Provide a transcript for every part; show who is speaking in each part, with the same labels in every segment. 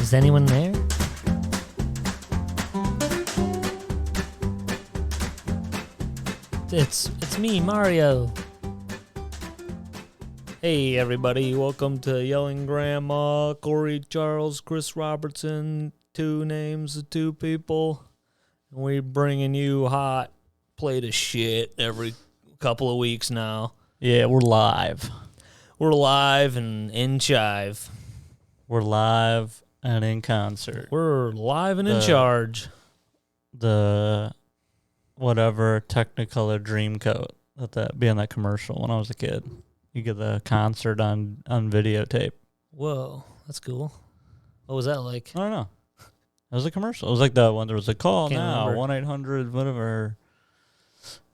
Speaker 1: Is anyone there? It's me, Mario. Hey everybody, welcome to Yelling Grandma, Corey Charles, Chris Robertson, two names of two people. And we're bringing you hot plate of shit every couple of weeks now.
Speaker 2: Yeah, we're live.
Speaker 1: We're live and in chive.
Speaker 2: We're live and in concert.
Speaker 1: We're live and in charge.
Speaker 2: The whatever Technicolor Dreamcoat that be in that commercial when I was a kid. You get the concert on videotape.
Speaker 1: Whoa, that's cool. What was that like?
Speaker 2: I don't know. It was a commercial. It was like the one there was a call
Speaker 1: Can't
Speaker 2: now,
Speaker 1: remember.
Speaker 2: 1-800 whatever.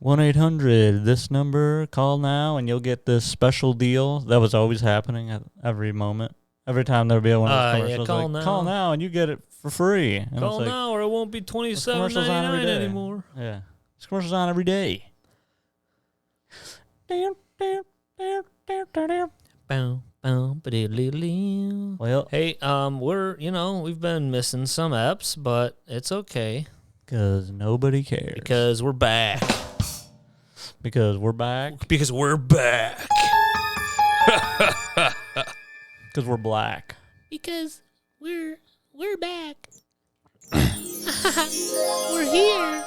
Speaker 2: 1-800 this number, call now and you'll get this special deal. That was always happening at every moment. Every time there would be one of those commercials,
Speaker 1: call
Speaker 2: like,
Speaker 1: now.
Speaker 2: call now and you get it for free. And
Speaker 1: Call
Speaker 2: it's like,
Speaker 1: now or it won't be $27.99 anymore.
Speaker 2: Yeah. This commercial's on every day. Well,
Speaker 1: Hey, we've been missing some eps, but it's okay
Speaker 2: because nobody cares.
Speaker 1: because we're back.
Speaker 2: Because we're back.
Speaker 1: Because we're back.
Speaker 2: Because we're black.
Speaker 1: Because we're back. We're here.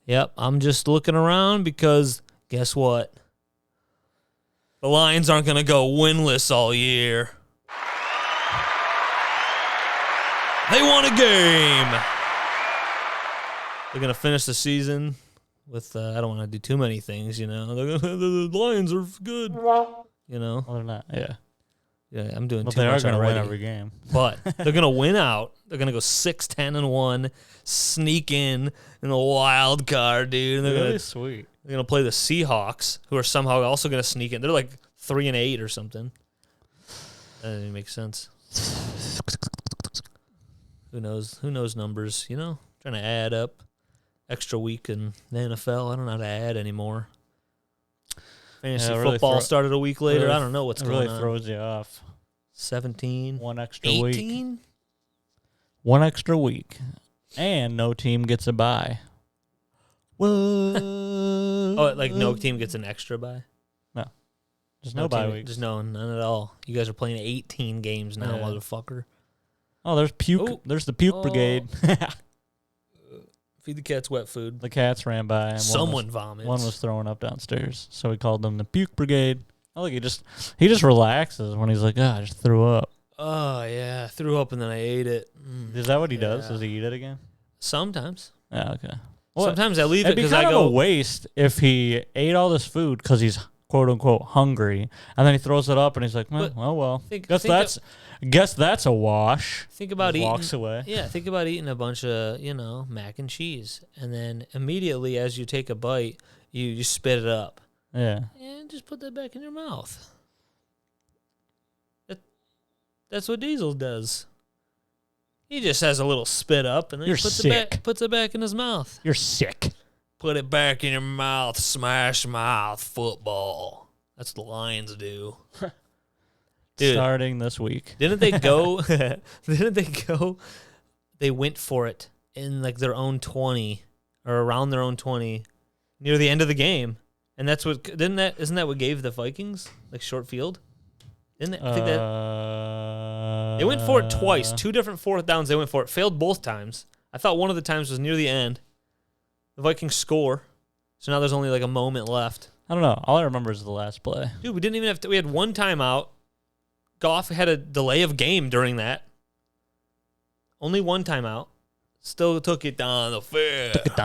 Speaker 1: Yep, I'm just looking around because guess what? The Lions aren't going to go winless all year. They won a game. They're going to finish the season with, I don't want to do too many things, you know. The Lions are good, you know.
Speaker 2: Well, they're not. Yeah.
Speaker 1: Yeah, I'm doing
Speaker 2: But
Speaker 1: too
Speaker 2: they are
Speaker 1: much
Speaker 2: going to
Speaker 1: already.
Speaker 2: win every game.
Speaker 1: But they're going to win out. They're going to go 6-10-1, sneak in the wild card, dude. And they're
Speaker 2: Really
Speaker 1: going to
Speaker 2: sweet.
Speaker 1: They're gonna play the Seahawks, who are somehow also gonna sneak in. They're like 3-8 or something. That doesn't even make sense. Who knows? Who knows numbers? You know, trying to add up. Extra week in the NFL. I don't know how to add anymore. Fantasy
Speaker 2: Yeah, it really
Speaker 1: football started a week later.
Speaker 2: really
Speaker 1: I don't know what's
Speaker 2: It
Speaker 1: going
Speaker 2: really
Speaker 1: on.
Speaker 2: throws you off.
Speaker 1: 17,
Speaker 2: One extra week.
Speaker 1: 18.
Speaker 2: One extra week. And no team gets a bye. What?
Speaker 1: Oh, like no team gets an extra bye.
Speaker 2: Just no bye
Speaker 1: team,
Speaker 2: weeks.
Speaker 1: Just none at all. You guys are playing 18 games now,
Speaker 2: Yeah.
Speaker 1: motherfucker.
Speaker 2: Oh, there's puke.
Speaker 1: Oh.
Speaker 2: There's the puke
Speaker 1: Oh.
Speaker 2: brigade.
Speaker 1: Feed the cats wet food.
Speaker 2: The cats ran by. And
Speaker 1: Someone vomits.
Speaker 2: One was throwing up downstairs, so we called them the puke brigade. Oh, look, he just relaxes when he's like, I just threw up.
Speaker 1: Oh, yeah. I threw up and then I ate it.
Speaker 2: Is that what he does?
Speaker 1: Yeah.
Speaker 2: Does he eat it again?
Speaker 1: Sometimes.
Speaker 2: Yeah, okay.
Speaker 1: Sometimes I leave it
Speaker 2: It'd be
Speaker 1: because
Speaker 2: kind
Speaker 1: I
Speaker 2: of a
Speaker 1: go,
Speaker 2: waste if he ate all this food because he's quote unquote hungry, and then he throws it up and he's like,
Speaker 1: But
Speaker 2: well.
Speaker 1: think
Speaker 2: Guess that's a wash.
Speaker 1: think about
Speaker 2: Just
Speaker 1: eating.
Speaker 2: walks away.
Speaker 1: Yeah, think about eating a bunch of, mac and cheese. And then immediately as you take a bite, you just spit it up.
Speaker 2: Yeah.
Speaker 1: And just put that back in your mouth. That's what Diesel does. He just has a little spit up and then
Speaker 2: You're
Speaker 1: he
Speaker 2: sick.
Speaker 1: puts it back in his mouth.
Speaker 2: You're sick.
Speaker 1: Put it back in your mouth, smash mouth football. That's what the Lions do. Dude.
Speaker 2: Starting this week.
Speaker 1: Didn't they go? They went for it in like their own 20 or around their own 20 near the end of the game. And that's what, isn't that what gave the Vikings like short field? Didn't they? I think that they went for it twice. Two different fourth downs they went for it. Failed both times. I thought one of the times was near the end. The Vikings score. So now there's only like a moment left.
Speaker 2: I don't know. All I remember is the last play.
Speaker 1: Dude, we didn't even have to. We had one timeout. Goff had a delay of game during that. Only one timeout. Still took it down the field.
Speaker 2: Took it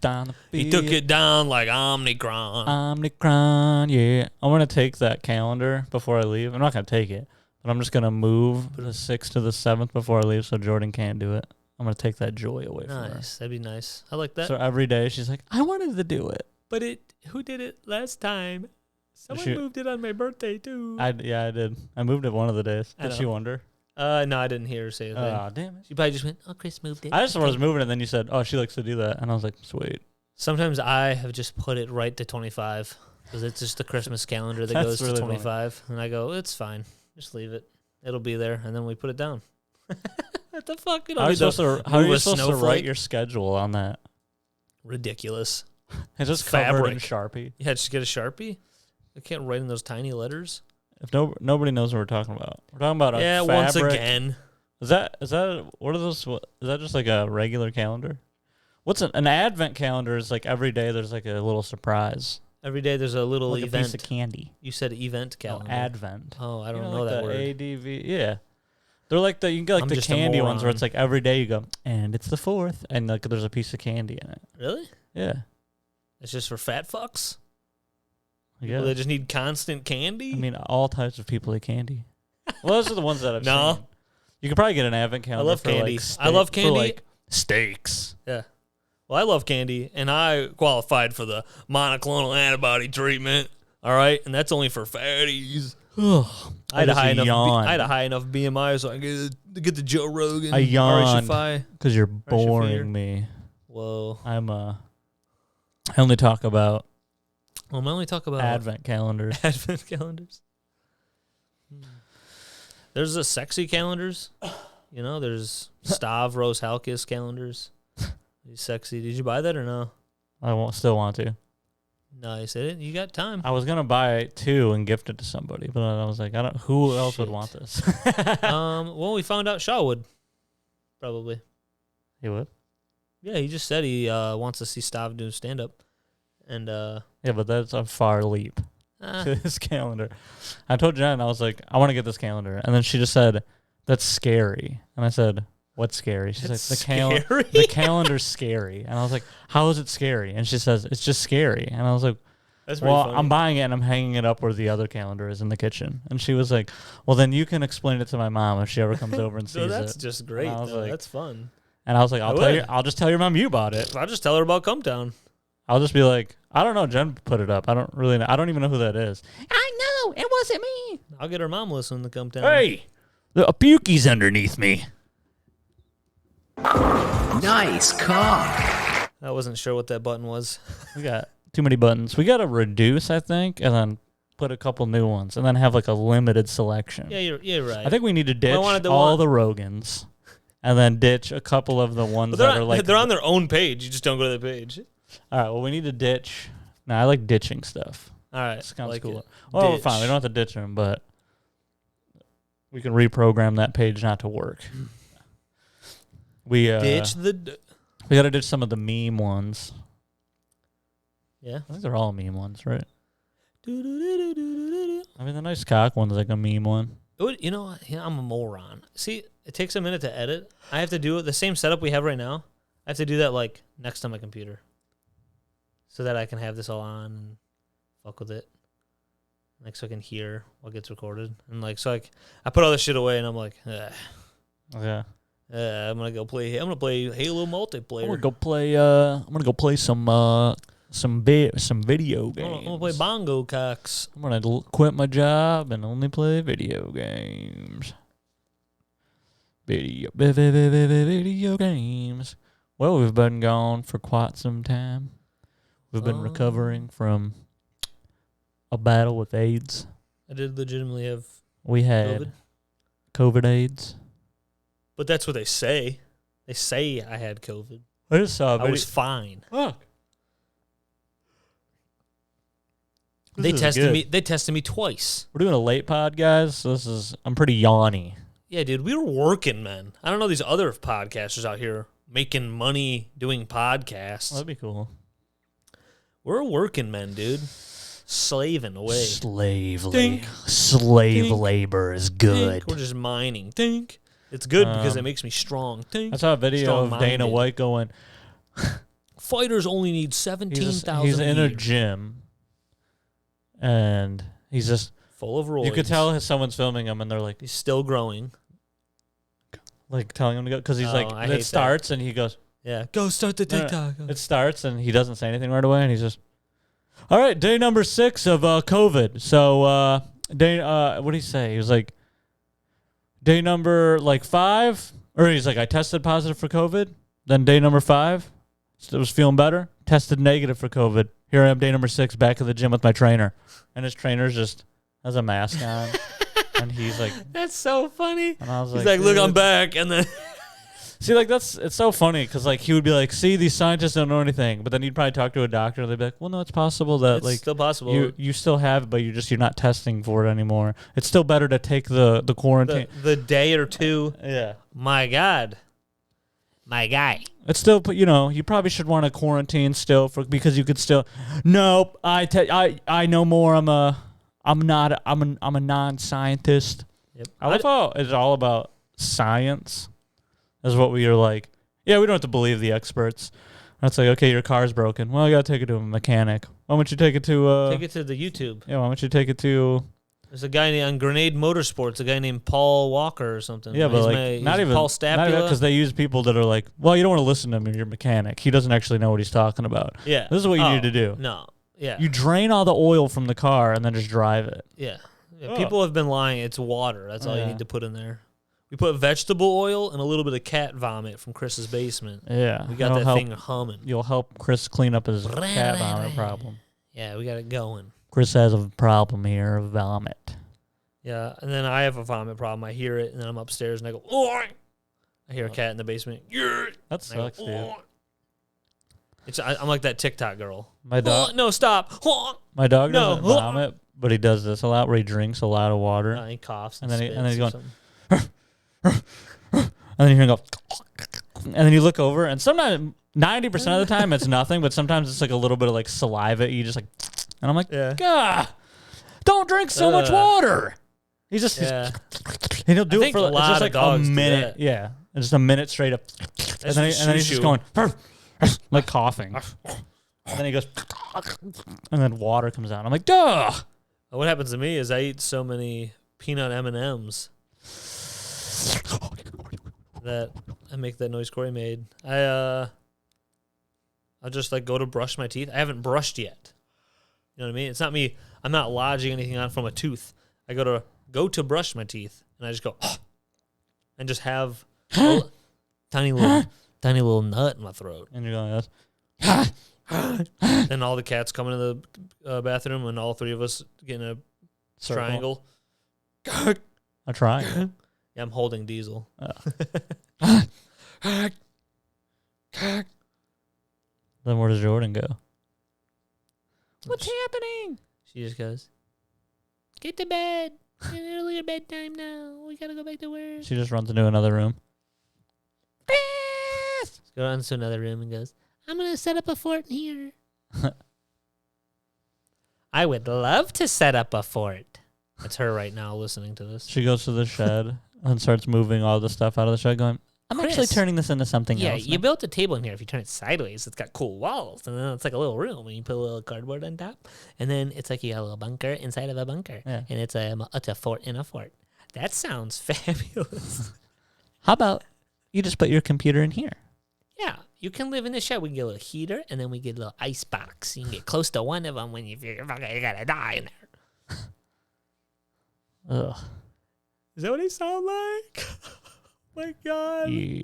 Speaker 2: down the field.
Speaker 1: He took it down like Omnicron.
Speaker 2: Omnicron, yeah. I'm going to take that calendar before I leave. I'm not going to take it, but I'm just going to move the 6th to the 7th before I leave so Jordan can't do it. I'm going to take that joy away from her.
Speaker 1: Nice. That'd be nice. I like that.
Speaker 2: So every day she's like, I wanted to do it.
Speaker 1: But who did it last time? Someone moved it on my birthday, too.
Speaker 2: I did. I moved it one of the days. Did she wonder?
Speaker 1: No, I didn't hear her say a thing.
Speaker 2: Oh, damn it.
Speaker 1: She probably just went, oh, Chris moved it.
Speaker 2: I just was moving it, and then you said, oh, she likes to do that. And I was like, sweet.
Speaker 1: Sometimes I have just put it right to 25 because it's just the Christmas calendar that
Speaker 2: That's
Speaker 1: goes
Speaker 2: really
Speaker 1: to 25. And I go, it's fine. Just leave it. It'll be there, and then we put it down. What the fuck?
Speaker 2: How are you supposed to write your schedule on that?
Speaker 1: Ridiculous.
Speaker 2: It's just covered in Sharpie.
Speaker 1: Yeah, just get a Sharpie. I can't write in those tiny letters.
Speaker 2: If nobody knows what we're talking about. We're talking about fabric.
Speaker 1: Once again.
Speaker 2: Is that what are those? Is that just like a regular calendar? What's an advent calendar? Is like every day there's like a little surprise.
Speaker 1: Every day there's a little
Speaker 2: like
Speaker 1: event.
Speaker 2: a piece of candy.
Speaker 1: You said event calendar.
Speaker 2: Oh, advent.
Speaker 1: Oh, I don't know
Speaker 2: like
Speaker 1: that
Speaker 2: the
Speaker 1: word.
Speaker 2: ADV. Yeah. They're like you can get like the candy ones where it's like every day you go, and it's the 4th, and like there's a piece of candy in it.
Speaker 1: Really?
Speaker 2: Yeah.
Speaker 1: It's just for fat fucks?
Speaker 2: Yeah.
Speaker 1: They just need constant candy?
Speaker 2: I mean, all types of people eat candy. Well, those are the ones that I've
Speaker 1: No.
Speaker 2: seen. You could probably get an advent calendar.
Speaker 1: I love
Speaker 2: for
Speaker 1: candy.
Speaker 2: Like
Speaker 1: I love candy.
Speaker 2: For like steaks.
Speaker 1: Yeah. Well, I love candy, and I qualified for the monoclonal antibody treatment. All right, and that's only for fatties. I had a high enough BMI, so I get the Joe Rogan.
Speaker 2: I yawned because you're boring me.
Speaker 1: Whoa.
Speaker 2: I only talk about.
Speaker 1: I only talk about
Speaker 2: advent calendars.
Speaker 1: Advent calendars. There's the sexy calendars. You know, there's Stavros Halkis calendars. He's sexy. Did you buy that or no?
Speaker 2: I still want to.
Speaker 1: Nice. You got time.
Speaker 2: I was gonna buy 2 and gift it to somebody, but I was like, who else would want this?
Speaker 1: Well, we found out Shaw would. Probably.
Speaker 2: He would?
Speaker 1: Yeah, he just said he wants to see Stav do stand up. And
Speaker 2: yeah, but that's a far leap to this calendar. I told Jen, I was like, I want to get this calendar. And then she just said, that's scary. And I said, what's scary? She's like, the calendar's scary. And I was like, how is it scary? And she says, it's just scary. And I was like,
Speaker 1: that's
Speaker 2: well,
Speaker 1: funny.
Speaker 2: I'm buying it and I'm hanging it up where the other calendar is in the kitchen. And she was like, well, then you can explain it to my mom if she ever comes over and sees it.
Speaker 1: That's just great.
Speaker 2: I was like,
Speaker 1: that's fun.
Speaker 2: And I was like, I'll just tell your mom you bought it.
Speaker 1: I'll just tell her about Come Town.
Speaker 2: I'll just be like, I don't know. Jen put it up. I don't really know. I don't even know who that is.
Speaker 1: I know. It wasn't me. I'll get her mom listening to Come Town.
Speaker 2: Hey, a pukey's underneath me.
Speaker 3: Nice cock.
Speaker 1: I wasn't sure what that button was.
Speaker 2: We got too many buttons. We got to reduce, I think, and then put a couple new ones, and then have like a limited selection.
Speaker 1: Yeah, you're right.
Speaker 2: I think we need to ditch all the Rogans, and then ditch a couple of the ones that are like...
Speaker 1: They're on their own page. You just don't go to the page.
Speaker 2: All right, well, we need to ditch... I like ditching stuff.
Speaker 1: All right.
Speaker 2: It sounds
Speaker 1: like
Speaker 2: cool. Well, fine. We don't have to ditch them, but we can reprogram that page not to work. We
Speaker 1: ditch
Speaker 2: we got to ditch some of the meme ones.
Speaker 1: Yeah.
Speaker 2: I think they're all meme ones, right? I mean, the nice cock one's like a meme one.
Speaker 1: You know, I'm a moron. See, it takes a minute to edit. I have to do the same setup we have right now. I have to do that like next to my computer, so that I can have this all on and fuck with it, like so I can hear what gets recorded, and like so I put all this shit away, and I'm like, ugh.
Speaker 2: Yeah.
Speaker 1: I'm gonna play Halo multiplayer.
Speaker 2: I'm gonna go play some video games.
Speaker 1: I'm gonna play Bongo Cocks.
Speaker 2: I'm gonna quit my job and only play video games. Video games. Well, we've been gone for quite some time. We've been recovering from a battle with AIDS.
Speaker 1: I did legitimately have
Speaker 2: We had COVID AIDS.
Speaker 1: But that's what they say. They say I had COVID.
Speaker 2: I just saw
Speaker 1: I was fine.
Speaker 2: Fuck.
Speaker 1: They tested me twice.
Speaker 2: We're doing a late pod, guys. So I'm pretty yawny.
Speaker 1: Yeah, dude, we were working, man. I don't know these other podcasters out here making money doing podcasts.
Speaker 2: That'd be cool.
Speaker 1: We're working men, dude. Slaving away.
Speaker 2: Slave
Speaker 1: Dink.
Speaker 2: labor is good.
Speaker 1: Dink. We're just mining. Think. It's good because it makes me strong. Dink.
Speaker 2: I saw a video of Dana White going,
Speaker 1: fighters only need 17,000
Speaker 2: He's in a gym, and he's just
Speaker 1: full of roids.
Speaker 2: You could tell someone's filming him, and they're like,
Speaker 1: he's still growing.
Speaker 2: Like telling him to go, because he's it starts, and he goes,
Speaker 1: yeah, go start the TikTok.
Speaker 2: It starts, and he doesn't say anything right away, and he's just, all right, day number 6 of COVID. So, what did he say? He was like, day number 5, or he's like, I tested positive for COVID. Then day number 5, still was feeling better. Tested negative for COVID. Here I am, day number 6, back at the gym with my trainer, and his trainer just has a mask on. And he's like,
Speaker 1: That's so funny.
Speaker 2: and I was
Speaker 1: He's like, look, I'm
Speaker 2: "Dude."
Speaker 1: back. And then
Speaker 2: See, like, it's so funny because, like, he would be like, see, these scientists don't know anything. But then you'd probably talk to a doctor and they'd be like, well, no, it's possible that,
Speaker 1: it's
Speaker 2: like,
Speaker 1: still possible.
Speaker 2: you still have it, but you're not testing for it anymore. It's still better to take the quarantine.
Speaker 1: the day or two.
Speaker 2: Yeah.
Speaker 1: My God. My guy.
Speaker 2: It's still, you probably should want to quarantine still because you could still. Nope, I know more. I'm a non-scientist.
Speaker 1: Yep.
Speaker 2: I love how it's all about science. Is what we are like. Yeah, we don't have to believe the experts. It's like, okay, your car's broken. Well, I gotta take it to a mechanic. Why don't you take it to?
Speaker 1: Take it to the YouTube.
Speaker 2: Yeah, why don't you take it to?
Speaker 1: There's a guy on Grenade Motorsports, a guy named Paul Walker or something.
Speaker 2: Yeah, but
Speaker 1: He's
Speaker 2: like not even
Speaker 1: Paul Stapula.
Speaker 2: because they use people that are like, well, you don't want to listen to him if you're a mechanic. He doesn't actually know what he's talking about.
Speaker 1: Yeah,
Speaker 2: this is what you need to do.
Speaker 1: No, yeah,
Speaker 2: You drain all the oil from the car and then just drive it.
Speaker 1: yeah.
Speaker 2: Oh.
Speaker 1: People have been lying. It's water. That's all you
Speaker 2: Yeah.
Speaker 1: need to put in there. We put vegetable oil and a little bit of cat vomit from Chris's basement.
Speaker 2: Yeah,
Speaker 1: We got that thing humming.
Speaker 2: You'll help Chris clean up his cat vomit problem.
Speaker 1: Yeah, we got it going.
Speaker 2: Chris has a problem here of vomit.
Speaker 1: Yeah, and then I have a vomit problem. I hear it, and then I'm upstairs, and I go, "Oh!" I hear a cat in the basement. Yeah.
Speaker 2: That sucks, dude.
Speaker 1: I'm like that TikTok girl.
Speaker 2: My dog.
Speaker 1: No, stop.
Speaker 2: My dog
Speaker 1: No.
Speaker 2: doesn't vomit, but he does this a lot, where he drinks a lot of water,
Speaker 1: He coughs
Speaker 2: and
Speaker 1: and
Speaker 2: then
Speaker 1: spits
Speaker 2: he's
Speaker 1: or
Speaker 2: going,
Speaker 1: something.
Speaker 2: and then you hear him go, and then you look over, and sometimes 90% of the time it's nothing, but sometimes it's like a little bit of like saliva. You just like, and I'm like,
Speaker 1: Yeah.
Speaker 2: God, don't drink so much water. He's just,
Speaker 1: Yeah.
Speaker 2: and he'll do
Speaker 1: I
Speaker 2: it for
Speaker 1: think a lot
Speaker 2: just
Speaker 1: of
Speaker 2: like a
Speaker 1: dogs do
Speaker 2: minute.
Speaker 1: that.
Speaker 2: Yeah, and just a minute straight up, and then he's just going, like coughing. And then he goes, and then water comes out. I'm like, duh.
Speaker 1: What happens to me is I eat so many peanut M&Ms that I make that noise Corey made. I'll just like go to brush my teeth. I haven't brushed yet. You know what I mean? It's not me. I'm not lodging anything on from a tooth. I go to brush my teeth, and I just go and just have a tiny little nut in my throat.
Speaker 2: And you're going, yes.
Speaker 1: Then all the cats come into the bathroom, and all three of us get in a
Speaker 2: Circle.
Speaker 1: triangle.
Speaker 2: I try.
Speaker 1: Yeah, I'm holding Diesel.
Speaker 2: Then where does Jordan go?
Speaker 1: What's happening? She just goes, get to bed. It's earlier bedtime now. We gotta go back to work.
Speaker 2: She just runs into another room.
Speaker 1: Goes into another room and goes, I'm gonna set up a fort in here. I would love to set up a fort. That's her right now listening to this.
Speaker 2: She goes to the shed and starts moving all the stuff out of the shed, going, I'm
Speaker 1: Chris,
Speaker 2: actually turning this into something
Speaker 1: Yeah,
Speaker 2: else.
Speaker 1: you built a table in here. If you turn it sideways, it's got cool walls, and then it's like a little room, and you put a little cardboard on top, and then it's like you got a little bunker inside of a bunker,
Speaker 2: Yeah.
Speaker 1: and it's a fort in a fort. That sounds fabulous.
Speaker 2: How about you just put your computer in here?
Speaker 1: Yeah, you can live in the shed. We can get a little heater, and then we get a little ice box. You can get close to one of them when you figure, okay, you gotta die in there.
Speaker 2: Ugh.
Speaker 1: Is that what I sound like? My God.
Speaker 2: Yeah.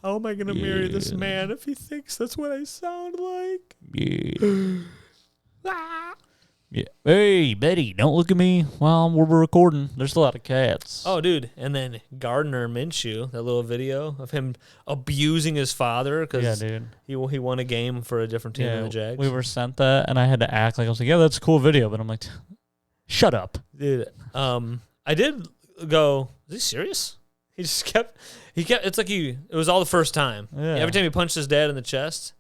Speaker 1: How am I going to marry this man if he thinks that's what I sound like?
Speaker 2: Yeah.
Speaker 1: Ah.
Speaker 2: Yeah. Hey, Betty, don't look at me while we're recording. There's a lot of cats.
Speaker 1: Oh, dude. And then Gardner Minshew, that little video of him abusing his father because
Speaker 2: dude.
Speaker 1: he won a game for a different team than the Jags.
Speaker 2: We were sent that, and I had to act like I was like, yeah, that's a cool video. But I'm like, shut up.
Speaker 1: Dude, I did go, is he serious? He just kept, it's like it was all the first time.
Speaker 2: Yeah.
Speaker 1: Every time he punched his dad in the chest,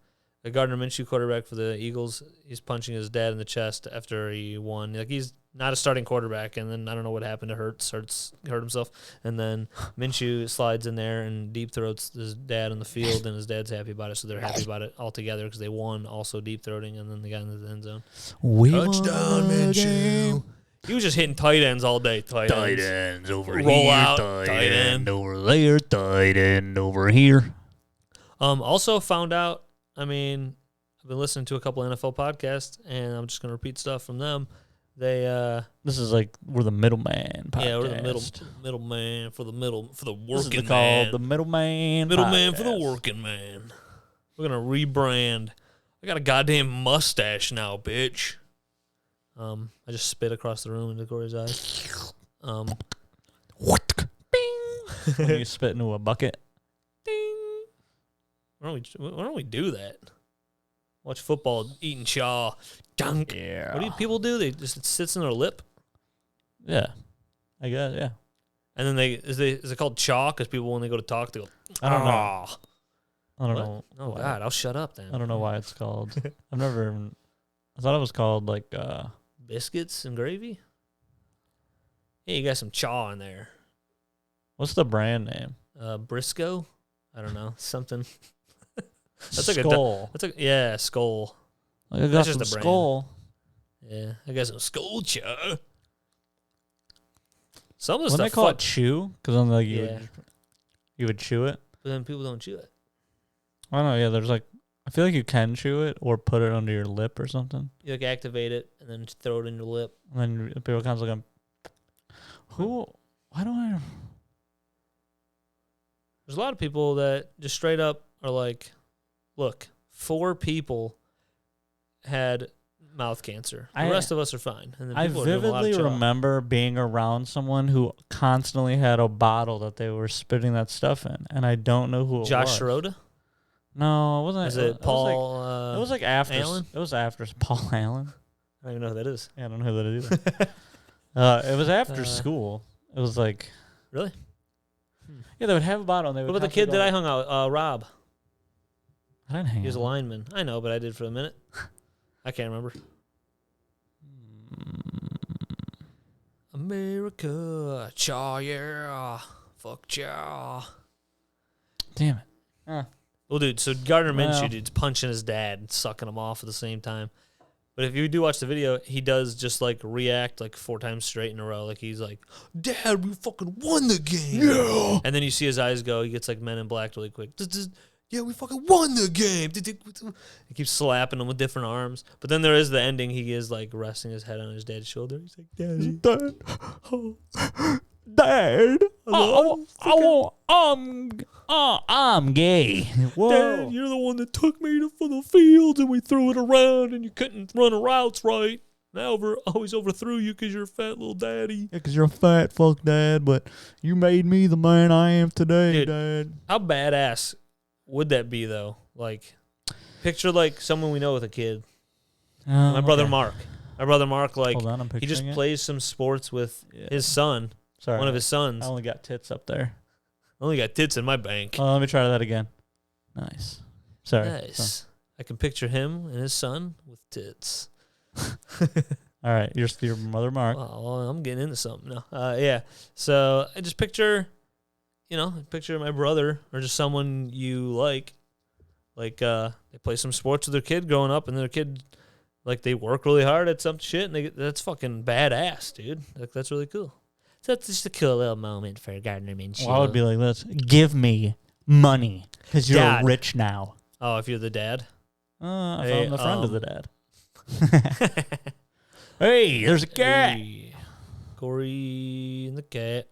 Speaker 1: the Gardner Minshew quarterback for the Eagles, he's punching his dad in the chest after he won. Like, he's not a starting quarterback, and then I don't know what happened to Hurts hurt himself, and then Minshew slides in there and deep throats his dad on the field, and his dad's happy about it, so they're happy about it all together because they won also deep throating, and then they got into the end zone.
Speaker 2: Touchdown,
Speaker 1: Minshew. He was just hitting tight ends all day. Tight
Speaker 2: ends over
Speaker 1: Roll
Speaker 2: here.
Speaker 1: out,
Speaker 2: Tight
Speaker 1: tight
Speaker 2: end over there. Tight end over here.
Speaker 1: Also found out, I've been listening to a couple NFL podcasts, and I'm just going to repeat stuff from them. They
Speaker 2: This is like we're the middleman podcast.
Speaker 1: yeah, we're the middleman for the working
Speaker 2: This is
Speaker 1: man.
Speaker 2: called the middleman.
Speaker 1: Middleman for the
Speaker 2: podcast.
Speaker 1: working man. We're gonna rebrand. I got a goddamn mustache now, bitch. I just spit across the room into Corey's eyes.
Speaker 2: When you spit into a bucket.
Speaker 1: Ding. Why don't we do that? Watch football, eating chaw, dunk.
Speaker 2: Yeah.
Speaker 1: What do people do? They just it sits in their lip,
Speaker 2: Yeah. I guess, yeah.
Speaker 1: and then is it called chaw? Because people when they go to talk, they go.
Speaker 2: I don't know.
Speaker 1: "Ah."
Speaker 2: I don't
Speaker 1: What?
Speaker 2: know.
Speaker 1: Oh
Speaker 2: why.
Speaker 1: God, I'll shut up then.
Speaker 2: I don't know why it's called. I've never even. I thought it was called like.
Speaker 1: Biscuits and gravy. Yeah, you got some chaw in there.
Speaker 2: What's the brand name?
Speaker 1: Briscoe. I don't know something.
Speaker 2: Skull.
Speaker 1: Yeah, Skull.
Speaker 2: Like I got
Speaker 1: That's
Speaker 2: some
Speaker 1: just a brand.
Speaker 2: Skull.
Speaker 1: Yeah, I got some Skull chaw. Some of the
Speaker 2: When they
Speaker 1: stuff.
Speaker 2: call it chew, because I'm like
Speaker 1: Yeah,
Speaker 2: you would chew it.
Speaker 1: but then people don't chew it.
Speaker 2: I don't know. Yeah, there's like I feel like you can chew it or put it under your lip or something.
Speaker 1: You like activate it and then throw it in your lip.
Speaker 2: And then people kind of like, who? Why do I?
Speaker 1: There's a lot of people that just straight up are like, look, 4 people had mouth cancer. The rest of us are fine. And then
Speaker 2: I
Speaker 1: people are doing a lot of
Speaker 2: vividly
Speaker 1: chaw.
Speaker 2: remember being around someone who constantly had a bottle that they were spitting that stuff in, and I don't know who it was.
Speaker 1: Josh Schroeder?
Speaker 2: No, it wasn't.
Speaker 1: Is it Paul?
Speaker 2: It was like after.
Speaker 1: Allen?
Speaker 2: It was after Paul Allen.
Speaker 1: I don't even know who that is.
Speaker 2: Yeah, I don't know who that is either. It was after school. It was like.
Speaker 1: Really?
Speaker 2: Yeah, they would have a bottle. And they would
Speaker 1: What about the kid that I hung out? Rob.
Speaker 2: I didn't hang
Speaker 1: He was a
Speaker 2: out.
Speaker 1: lineman. I know, but I did for a minute. I can't remember. America, chaw, yeah, fuck chaw.
Speaker 2: Damn it. Huh.
Speaker 1: Well, dude, so Gardner Minshew,
Speaker 2: Well.
Speaker 1: dude's punching his dad and sucking him off at the same time. But if you do watch the video, he does just like react like 4 times straight in a row. Like he's like, "Dad, we fucking won the game." Yeah. And then you see his eyes go. He gets like Men in Black really quick. Yeah, we fucking won the game. He keeps slapping him with different arms. But then there is the ending. He is like resting his head on his dad's shoulder. He's like, "Daddy,
Speaker 2: Dad. Dad. I'm gay. Whoa.
Speaker 1: Dad, you're the one that took me to the fields and we threw it around and you couldn't run a routes right. And I always overthrew you because you're a fat little daddy."
Speaker 2: Yeah, because you're a fat fuck dad, but you made me the man I am today,
Speaker 1: Dude,
Speaker 2: Dad.
Speaker 1: How badass would that be, though? Like, picture, like, someone we know with a kid. My brother Mark. My brother Mark, like,
Speaker 2: Hold on, I'm
Speaker 1: he just
Speaker 2: picturing it.
Speaker 1: plays some sports with his son,
Speaker 2: Sorry,
Speaker 1: one of his sons.
Speaker 2: I only got tits up there.
Speaker 1: I only got tits in my bank.
Speaker 2: Oh, let me try that again. Nice. Sorry.
Speaker 1: Nice. I can picture him and his son with tits.
Speaker 2: All right, your mother Mark.
Speaker 1: Wow, well, I'm getting into something now. Yeah. So I just picture, picture my brother or just someone you like. Like, they play some sports with their kid growing up, and their kid, like, they work really hard at some shit, and that's fucking badass, dude. Like, that's really cool. So that's just a cool little moment for Gardner Minshew.
Speaker 2: Well, I would be like this. Give me money because you're
Speaker 1: Dad.
Speaker 2: rich now.
Speaker 1: Oh, if you're the dad?
Speaker 2: If
Speaker 1: Hey,
Speaker 2: I'm the friend of the dad. Hey, there's a cat.
Speaker 1: Hey, Corey and the cat.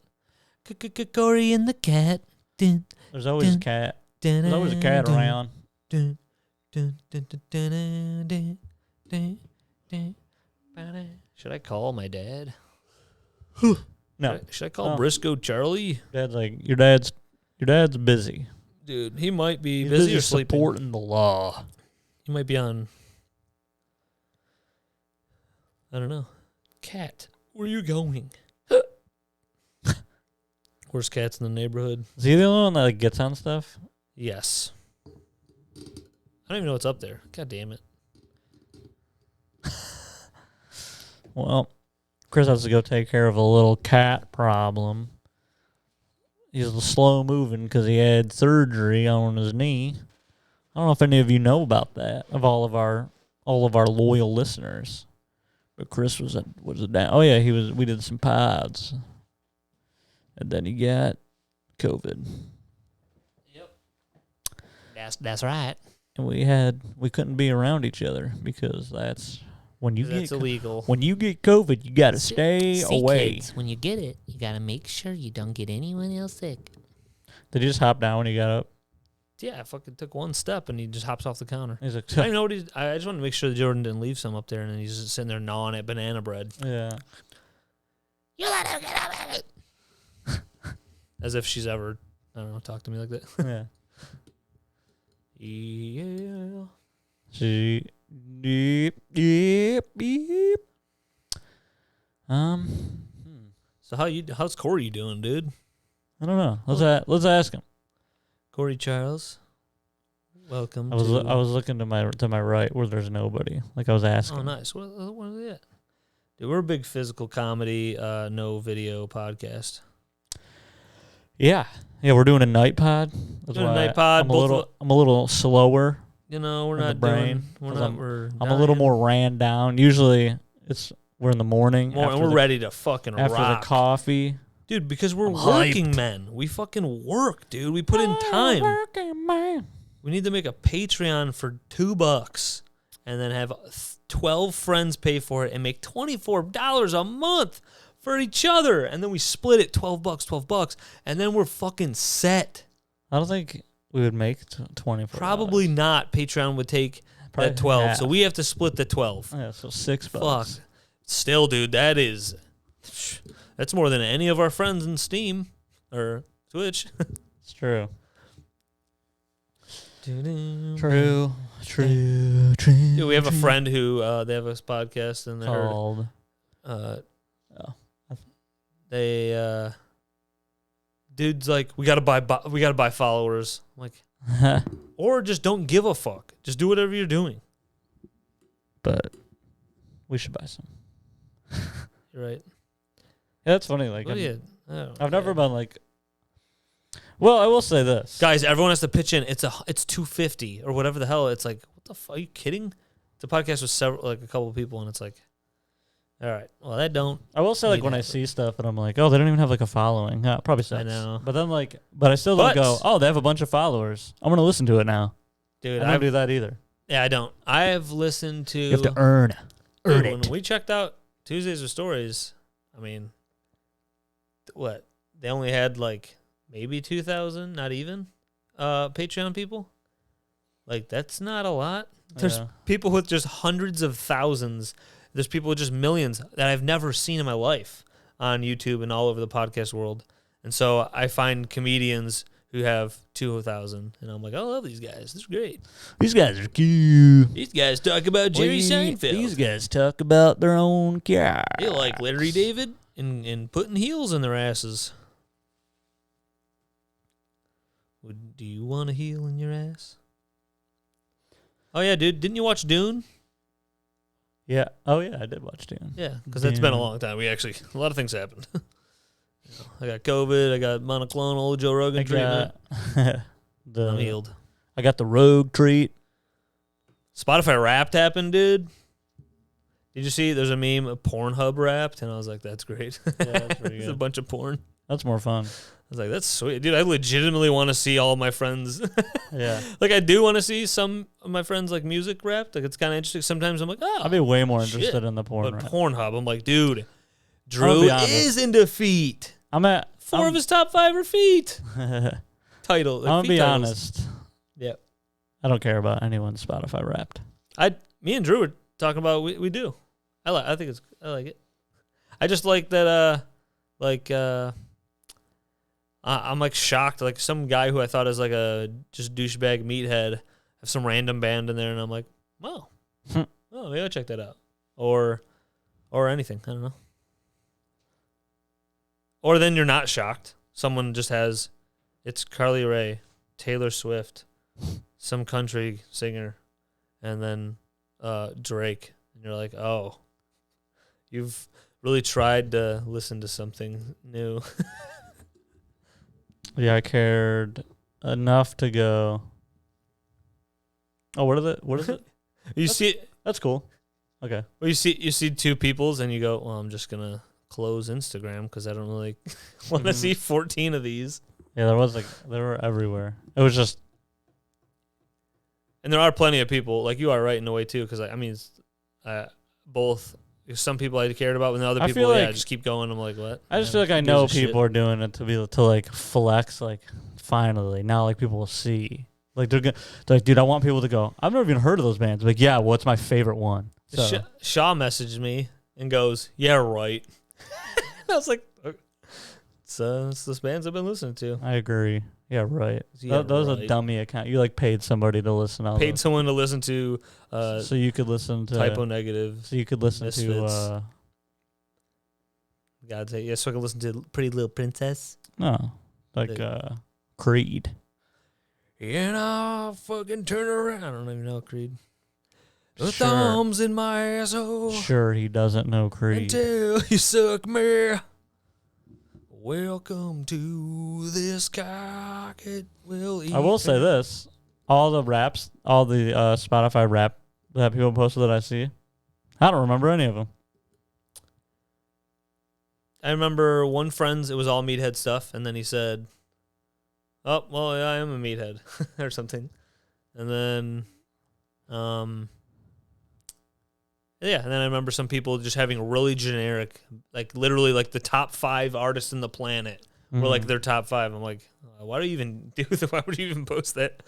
Speaker 1: Corey and the cat. Dun,
Speaker 2: There's always a
Speaker 1: dun,
Speaker 2: cat.
Speaker 1: dun,
Speaker 2: There's always a cat
Speaker 1: dun,
Speaker 2: around.
Speaker 1: dun, dun, dun, dun, dun, dun, dun, dun, dun. Should I call my dad?
Speaker 2: No,
Speaker 1: Should I call Briscoe Charlie?
Speaker 2: Dad's like your dad's busy.
Speaker 1: Dude, he might be
Speaker 2: He's
Speaker 1: busy or sleeping.
Speaker 2: supporting the law.
Speaker 1: He might be on. I don't know. Cat, where you going? Worst cats in the neighborhood.
Speaker 2: Is he the only one that like, gets on stuff?
Speaker 1: Yes. I don't even know what's up there. God damn it.
Speaker 2: Well, Chris has to go take care of a little cat problem. He's slow moving because he had surgery on his knee. I don't know if any of you know about that, of all of our loyal listeners. But Chris was down. Oh yeah, we did some pods. And then he got COVID.
Speaker 1: Yep. That's right.
Speaker 2: And we couldn't be around each other because that's when you
Speaker 1: That's
Speaker 2: get
Speaker 1: illegal.
Speaker 2: when you get COVID, you got to stay away.
Speaker 4: Kids, when you get it, you gotta make sure you don't get anyone else sick.
Speaker 2: Did you just hop down when you got up?
Speaker 1: Yeah, I fucking took one step and he just hops off the counter.
Speaker 2: He's like,
Speaker 1: I don't even know what I just wanted to make sure that Jordan didn't leave some up there and then he's just sitting there gnawing at banana bread.
Speaker 2: yeah.
Speaker 4: You let him get up in it.
Speaker 1: As if she's ever, I don't know, talked to me like that.
Speaker 2: Yeah.
Speaker 1: Yeah.
Speaker 2: She beep.
Speaker 1: How's Corey doing, dude?
Speaker 2: I don't know. Let's ask him.
Speaker 1: Corey Charles. Welcome.
Speaker 2: I was looking to my right where there's nobody. Like I was asking.
Speaker 1: Oh, nice. What are they at? Dude, we're a big physical comedy, no video podcast.
Speaker 2: Yeah, we're doing a night pod. That's
Speaker 1: Doing a
Speaker 2: why
Speaker 1: night pod,
Speaker 2: I'm a little slower.
Speaker 1: You know, we're
Speaker 2: in the
Speaker 1: not
Speaker 2: brain,
Speaker 1: doing. We're
Speaker 2: 'cause
Speaker 1: not.
Speaker 2: I'm-
Speaker 1: We're.
Speaker 2: I'm a little
Speaker 1: dying.
Speaker 2: more ran down. Usually we're in the morning
Speaker 1: More, and
Speaker 2: after
Speaker 1: we're
Speaker 2: the,
Speaker 1: ready to fucking
Speaker 2: after
Speaker 1: rock.
Speaker 2: the coffee.
Speaker 1: Dude, because we're
Speaker 2: I'm
Speaker 1: working
Speaker 2: hyped.
Speaker 1: men. We fucking work, dude. We put in time.
Speaker 2: Working man.
Speaker 1: We need to make a Patreon for $2 and then have 12 friends pay for it and make $24 a month for each other. And then we split it $12, and then we're fucking set.
Speaker 2: I don't think we would make 24.
Speaker 1: Probably not. Patreon would take
Speaker 2: Probably
Speaker 1: that 12.
Speaker 2: half.
Speaker 1: So we have to split the 12.
Speaker 2: Yeah, so $6.
Speaker 1: Fuck. Still, dude, that's more than any of our friends in Steam or Twitch.
Speaker 2: It's true.
Speaker 1: Dude,
Speaker 2: True.
Speaker 1: we have a friend who they have a podcast and
Speaker 2: Called.
Speaker 1: they dude's like we gotta buy followers. I'm like, or just don't give a fuck. Just do whatever you're doing.
Speaker 2: But we should buy some.
Speaker 1: You're right.
Speaker 2: Yeah, that's funny. Like
Speaker 1: What do you- I don't
Speaker 2: I've never
Speaker 1: care.
Speaker 2: been like. Well, I will say this.
Speaker 1: Guys, everyone has to pitch in. It's $250 or whatever the hell. It's like, what the fuck? Are you kidding? It's a podcast with a couple of people, and it's like, all right, well, that don't.
Speaker 2: I will say, like,
Speaker 1: need
Speaker 2: when
Speaker 1: to
Speaker 2: I
Speaker 1: happen.
Speaker 2: see stuff and I'm like, oh, they don't even have like a following. Yeah, probably sucks.
Speaker 1: I know.
Speaker 2: But then but I still don't
Speaker 1: But-
Speaker 2: go, oh, they have a bunch of followers. I'm gonna listen to it now.
Speaker 1: Dude,
Speaker 2: I don't do that either.
Speaker 1: yeah, I don't. I have listened to.
Speaker 2: You have to earn
Speaker 1: Dude,
Speaker 2: it.
Speaker 1: when we checked out Tuesdays with Stories, I mean, what? They only had like maybe 2,000, not even, Patreon people. Like, that's not a lot. There's
Speaker 2: Yeah.
Speaker 1: people with just hundreds of thousands. There's people with just millions that I've never seen in my life on YouTube and all over the podcast world. And so I find comedians who have 2,000, and I'm like, I love these guys. This is great.
Speaker 2: These guys are cute.
Speaker 1: These guys talk about Jerry Seinfeld.
Speaker 2: These guys talk about their own car.
Speaker 1: They like Larry David and putting heels in their asses. Do you want a heel in your ass? Oh, yeah, dude. Didn't you watch Dune?
Speaker 2: Yeah. Oh yeah, I did watch Doin.
Speaker 1: Yeah, because it's been a
Speaker 2: Dune.
Speaker 1: long time. A lot of things happened. I got COVID. I got monoclonal Joe Rogan treatment. I'm healed.
Speaker 2: I got the Rogue treat.
Speaker 1: Spotify Wrapped happened, dude. Did you see? There's a meme of Pornhub Wrapped, and I was like, "That's great."
Speaker 2: Yeah, that's pretty
Speaker 1: It's a
Speaker 2: good.
Speaker 1: bunch of porn.
Speaker 2: That's more fun.
Speaker 1: I was like, "That's sweet, dude." I legitimately want to see all my friends.
Speaker 2: Yeah.
Speaker 1: Like, I do want to see some of my friends like music Wrapped. Like, it's kind of interesting. Sometimes I'm like, "Oh,"
Speaker 2: I'd be way more
Speaker 1: shit.
Speaker 2: interested in the porn.
Speaker 1: but
Speaker 2: rap.
Speaker 1: Pornhub, I'm like, dude,
Speaker 2: I'll
Speaker 1: Drew
Speaker 2: be honest.
Speaker 1: is in defeat.
Speaker 2: I'm at.
Speaker 1: 4 of his top 5 are feet.
Speaker 2: I'm
Speaker 1: Title. Like,
Speaker 2: gonna
Speaker 1: feet
Speaker 2: be
Speaker 1: titles.
Speaker 2: honest.
Speaker 1: Yeah.
Speaker 2: I don't care about anyone's Spotify Wrapped.
Speaker 1: Me and Drew were talking about we do. I like it. I just like that I'm like shocked, like some guy who I thought is like a just douchebag meathead have some random band in there, and I'm like, wow. Oh, maybe I'll check that out. Or anything. I don't know. Or then you're not shocked. Someone just has it's Carly Rae, Taylor Swift, some country singer, and then Drake, and you're like, oh, you've really tried to listen to something new.
Speaker 2: Yeah, I cared enough to go. Oh, what is it? That's cool. Okay.
Speaker 1: Well, you see two peoples, and you go, well, I'm just gonna close Instagram because I don't really want to see 14 of these.
Speaker 2: Yeah, they were everywhere. It was just.
Speaker 1: And there are plenty of people like you are right in a way too, because I mean, both. Some people I cared about, and the other
Speaker 2: I
Speaker 1: people,
Speaker 2: feel
Speaker 1: yeah,
Speaker 2: like-
Speaker 1: just keep going. I'm like, what?
Speaker 2: I just feel like I
Speaker 1: Who
Speaker 2: know
Speaker 1: gives a shit?
Speaker 2: people are doing it to like flex. Like, finally, now like people will see. Like they're like, dude, I want people to go. I've never even heard of those bands. Like, yeah, what's my favorite one? So,
Speaker 1: Shaw messaged me and goes, yeah, right. was like, it's this bands I've been listening to.
Speaker 2: I agree. Yeah, right.
Speaker 1: Yeah,
Speaker 2: That was a
Speaker 1: right.
Speaker 2: dummy account. You like paid somebody to listen.
Speaker 1: Paid someone to listen to
Speaker 2: so you could listen to
Speaker 1: Typo Negative.
Speaker 2: So you could listen
Speaker 1: Misfits.
Speaker 2: to
Speaker 1: Gotta say, yeah, so I can listen to Pretty Little Princess.
Speaker 2: no, like Creed.
Speaker 1: And I'll fucking turn around. I don't even know Creed. The
Speaker 2: Sure.
Speaker 1: thumbs in my asshole.
Speaker 2: Sure, he doesn't know Creed.
Speaker 1: Until you suck me. Welcome to this cock. It will eat.
Speaker 2: I will say this: all the raps, all the Spotify rap that people posted that I see, I don't remember any of them.
Speaker 1: I remember one friend's, it was all meathead stuff, and then he said, oh, well, yeah, I am a meathead, or something. And then, yeah, and then I remember some people just having really generic, like literally like the top 5 artists in the planet were like their top 5. I'm like, why do you even do that? Why would you even post that?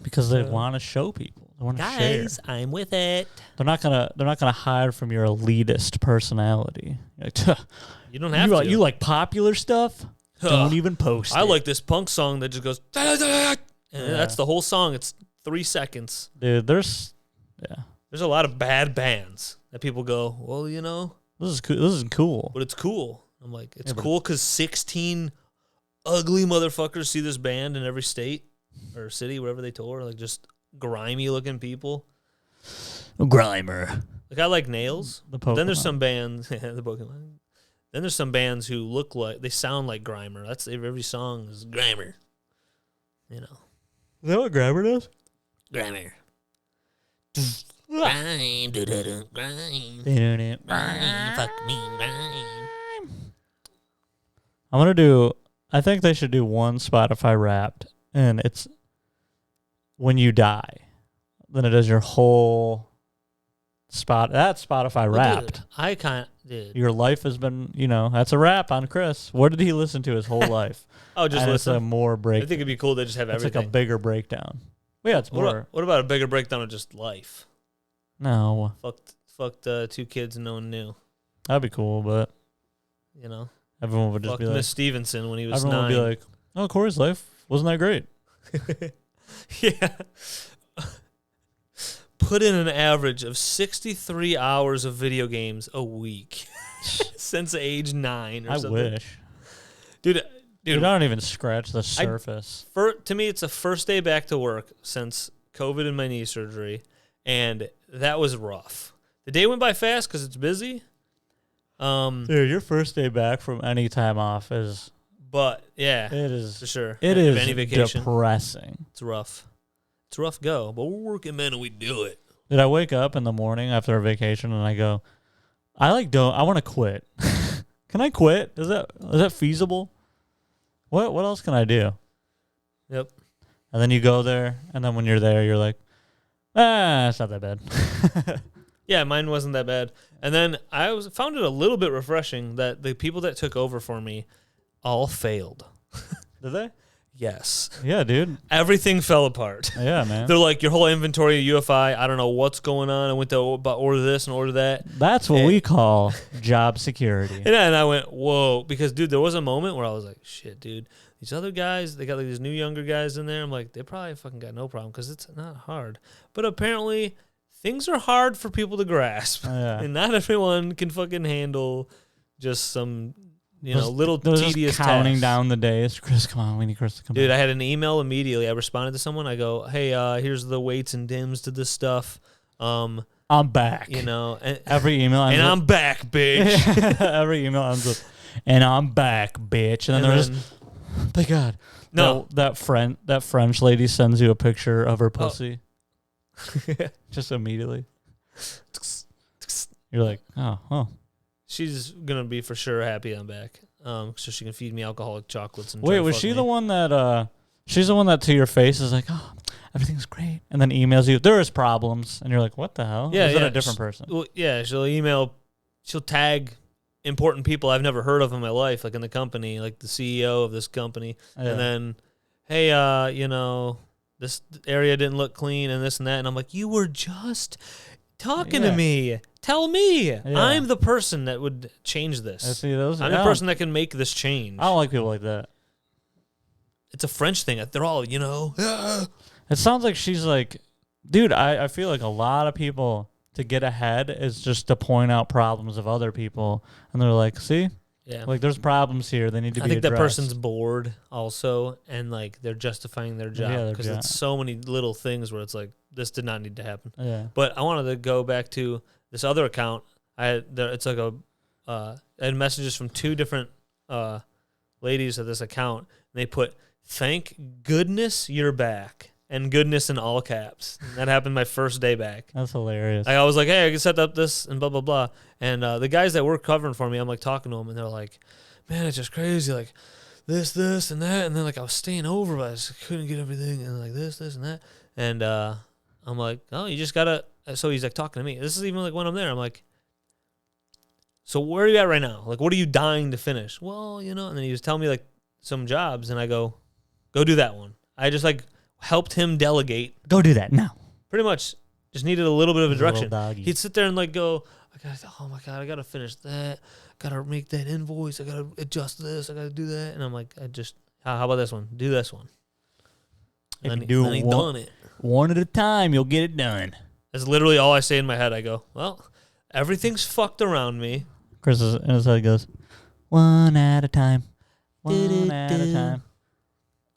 Speaker 2: Because they want to show people. They want to share.
Speaker 4: Guys, I'm with it.
Speaker 2: They're not gonna hide from your elitist personality. You're like,
Speaker 1: You don't have to.
Speaker 2: You like popular stuff? Don't even post
Speaker 1: I
Speaker 2: it.
Speaker 1: like this punk song that just goes, and that's the whole song. It's 3 seconds.
Speaker 2: Dude, there's
Speaker 1: There's a lot of bad bands that people go, well, you know,
Speaker 2: this is cool. This is cool.
Speaker 1: but it's cool. I'm like, it's
Speaker 2: Yeah, but
Speaker 1: cool because 16 ugly motherfuckers see this band in every state or city, wherever they tour, like just grimy looking people.
Speaker 2: Grimer.
Speaker 1: Like I like Nails.
Speaker 2: The
Speaker 1: Then there's
Speaker 2: Pokemon.
Speaker 1: some bands, the Pokemon. Then there's some bands who look like, they sound like Grimer. That's every song is Grimer. You know.
Speaker 2: Is that what Grimer does?
Speaker 4: Grimer. Grind, do-do-do, grind. Grind, fuck me, grind.
Speaker 2: I think they should do one Spotify Wrapped, and it's when you die. Then it does your whole That's Spotify Wrapped.
Speaker 1: Dude.
Speaker 2: Your life has been, that's a wrap on Chris. What did he listen to his whole life?
Speaker 1: Oh, just
Speaker 2: And it's a
Speaker 1: listen.
Speaker 2: more break.
Speaker 1: I think it'd be cool to just have
Speaker 2: It's
Speaker 1: everything.
Speaker 2: like a bigger breakdown. Well, yeah, it's more.
Speaker 1: What about a bigger breakdown of just life?
Speaker 2: No,
Speaker 1: Fucked 2 kids and no one knew.
Speaker 2: that'd be cool, but
Speaker 1: You know,
Speaker 2: everyone would just
Speaker 1: fucked
Speaker 2: be like,
Speaker 1: Miss Stevenson when he was
Speaker 2: everyone
Speaker 1: 9.
Speaker 2: would be like, oh, Corey's life wasn't that great.
Speaker 1: Yeah. Put in an average of 63 hours of video games a week since age 9 or
Speaker 2: I
Speaker 1: something.
Speaker 2: wish.
Speaker 1: Dude,
Speaker 2: You don't even scratch the surface.
Speaker 1: to me, it's a first day back to work since COVID and my knee surgery, and that was rough. The day went by fast because it's busy.
Speaker 2: Dude, your first day back from any time off is
Speaker 1: But yeah,
Speaker 2: it is
Speaker 1: for sure.
Speaker 2: it
Speaker 1: If
Speaker 2: is
Speaker 1: any vacation,
Speaker 2: depressing.
Speaker 1: it's rough. It's a rough go, but we're working men and we do it.
Speaker 2: Did I wake up in the morning after a vacation and I go, I want to quit. Can I quit? Is that feasible? What else can I do?
Speaker 1: Yep.
Speaker 2: And then you go there, and then when you're there, you're like, it's not that bad.
Speaker 1: Yeah, mine wasn't that bad. And then I found it a little bit refreshing that the people that took over for me all failed.
Speaker 2: Did they?
Speaker 1: Yes.
Speaker 2: Yeah, dude.
Speaker 1: Everything fell apart.
Speaker 2: Yeah, man.
Speaker 1: They're like, your whole inventory of UFI, I don't know what's going on. I went to order this and order that.
Speaker 2: That's what we call job security.
Speaker 1: And I went, whoa. Because, dude, there was a moment where I was like, shit, dude. These other guys, they got like these new younger guys in there. I'm like, they probably fucking got no problem because it's not hard. But apparently, things are hard for people to grasp.
Speaker 2: Yeah.
Speaker 1: And not everyone can fucking handle just some, little
Speaker 2: They're
Speaker 1: tedious
Speaker 2: just counting
Speaker 1: tasks.
Speaker 2: down the days. Chris, come on. We need Chris to come
Speaker 1: Dude,
Speaker 2: back.
Speaker 1: I had an email immediately. I responded to someone. I go, hey, here's the weights and dims to this stuff.
Speaker 2: I'm back.
Speaker 1: And
Speaker 2: Every email ends
Speaker 1: and
Speaker 2: with,
Speaker 1: I'm back, bitch.
Speaker 2: every email ends with, and I'm back, bitch. And then they're just, thank God.
Speaker 1: No.
Speaker 2: That French lady sends you a picture of her pussy. Just immediately. You're like, oh.
Speaker 1: She's going to be for sure happy I'm back. So she can feed me alcoholic chocolates. And
Speaker 2: Wait,
Speaker 1: try to
Speaker 2: was
Speaker 1: fuck
Speaker 2: she
Speaker 1: me.
Speaker 2: the one that, she's the one that to your face is like, oh, everything's great. And then emails you, there is problems. And you're like, what the hell?
Speaker 1: Yeah,
Speaker 2: Is that
Speaker 1: yeah.
Speaker 2: a different person?
Speaker 1: Well, yeah, she'll tag important people I've never heard of in my life, like in the company, like the CEO of this company.
Speaker 2: Yeah.
Speaker 1: And then, hey, this area didn't look clean and this and that. And I'm like, you were just talking to me. Tell me.
Speaker 2: Yeah.
Speaker 1: I'm the person that would change
Speaker 2: I
Speaker 1: this.
Speaker 2: see those.
Speaker 1: I'm the person that can make this change.
Speaker 2: I don't like people like that.
Speaker 1: It's a French thing. They're all,
Speaker 2: It sounds like she's like, dude, I feel like a lot of people to get ahead is just to point out problems of other people. And they're like, see?
Speaker 1: Yeah.
Speaker 2: Like, there's problems here. They need to be addressed.
Speaker 1: I think that person's bored also, and like they're justifying their job because it's so many little things where it's like, this did not need to happen.
Speaker 2: Yeah.
Speaker 1: But I wanted to go back to this other account. It's like I had messages from two different ladies of this account, and they put, "Thank goodness you're back," and goodness in all caps. And that happened my first day back.
Speaker 2: That's hilarious.
Speaker 1: I was like, hey, I can set up this and blah, blah, blah. And the guys that were covering for me, I'm like talking to them, and they're like, man, it's just crazy. Like this, and that. And then like I was staying over, but I just couldn't get everything. And like this, and that. And I'm like, oh, you just got to. So he's like talking to me. This is even like when I'm there. I'm like, so where are you at right now? Like, what are you dying to finish? Well, and then he was telling me like some jobs, and I go do that one. I just like helped him delegate.
Speaker 2: Go do that now.
Speaker 1: Pretty much just needed a little bit of a direction.
Speaker 2: He'd
Speaker 1: sit there and like go, oh my God, I got to finish that. Got to make that invoice. I got to adjust this. I got to do that. And I'm like, how about this one? Do this one. And then he done it.
Speaker 2: One at a time, you'll get it done.
Speaker 1: That's literally all I say in my head. I go, well, everything's fucked around me.
Speaker 2: Chris is in his head goes, one at a time. One at a time.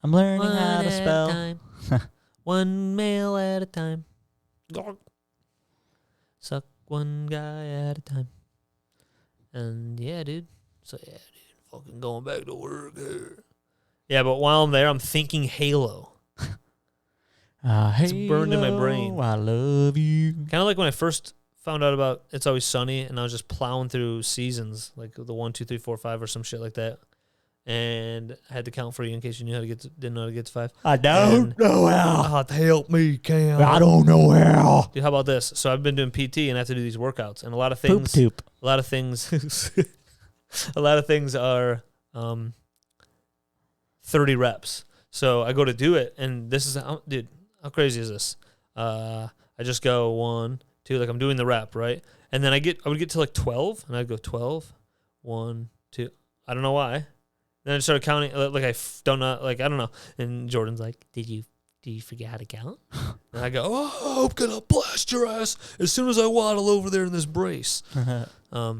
Speaker 2: I'm learning how to spell.
Speaker 1: One mail at a time. Suck one guy at a time. And yeah, dude. Fucking going back to work. Yeah, but while I'm there, I'm thinking Halo. It's burned in my brain.
Speaker 2: I love you.
Speaker 1: Kind of like when I first found out about It's Always Sunny, and I was just plowing through seasons, like the 1, 2, 3, 4, 5, or some shit like that. And I had to count for you in case you didn't know how to get to 5.
Speaker 2: I don't know how.
Speaker 1: Help me, Cam.
Speaker 2: I don't know how.
Speaker 1: Dude, how about this? So I've been doing PT and I have to do these workouts, and a lot of things.
Speaker 2: Poop.
Speaker 1: A lot of things. A lot of things are 30 reps. So I go to do it, and this is dude. How crazy is this? I just go 1, 2, like I'm doing the rep, right? And then I would get to like 12, and I'd go 12, 1, 2. I don't know why. Then I started counting, like I don't know, like I don't know. And Jordan's like, "Did you forget how to count?" And I go, "Oh, I'm gonna blast your ass as soon as I waddle over there in this brace." But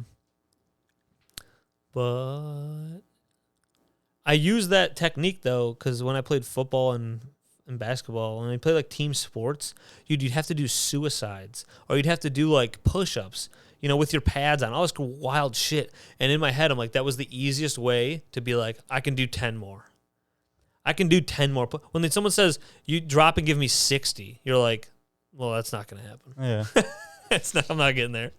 Speaker 1: I use that technique though, because when I played football and basketball, when I played like team sports, you'd have to do suicides, or you'd have to do like push-ups, with your pads on, all this wild shit. And in my head, I'm like, that was the easiest way to be like, I can do 10 more. I can do 10 more. When someone says, you drop and give me 60, you're like, well, that's not going to happen.
Speaker 2: Yeah.
Speaker 1: I'm not getting there.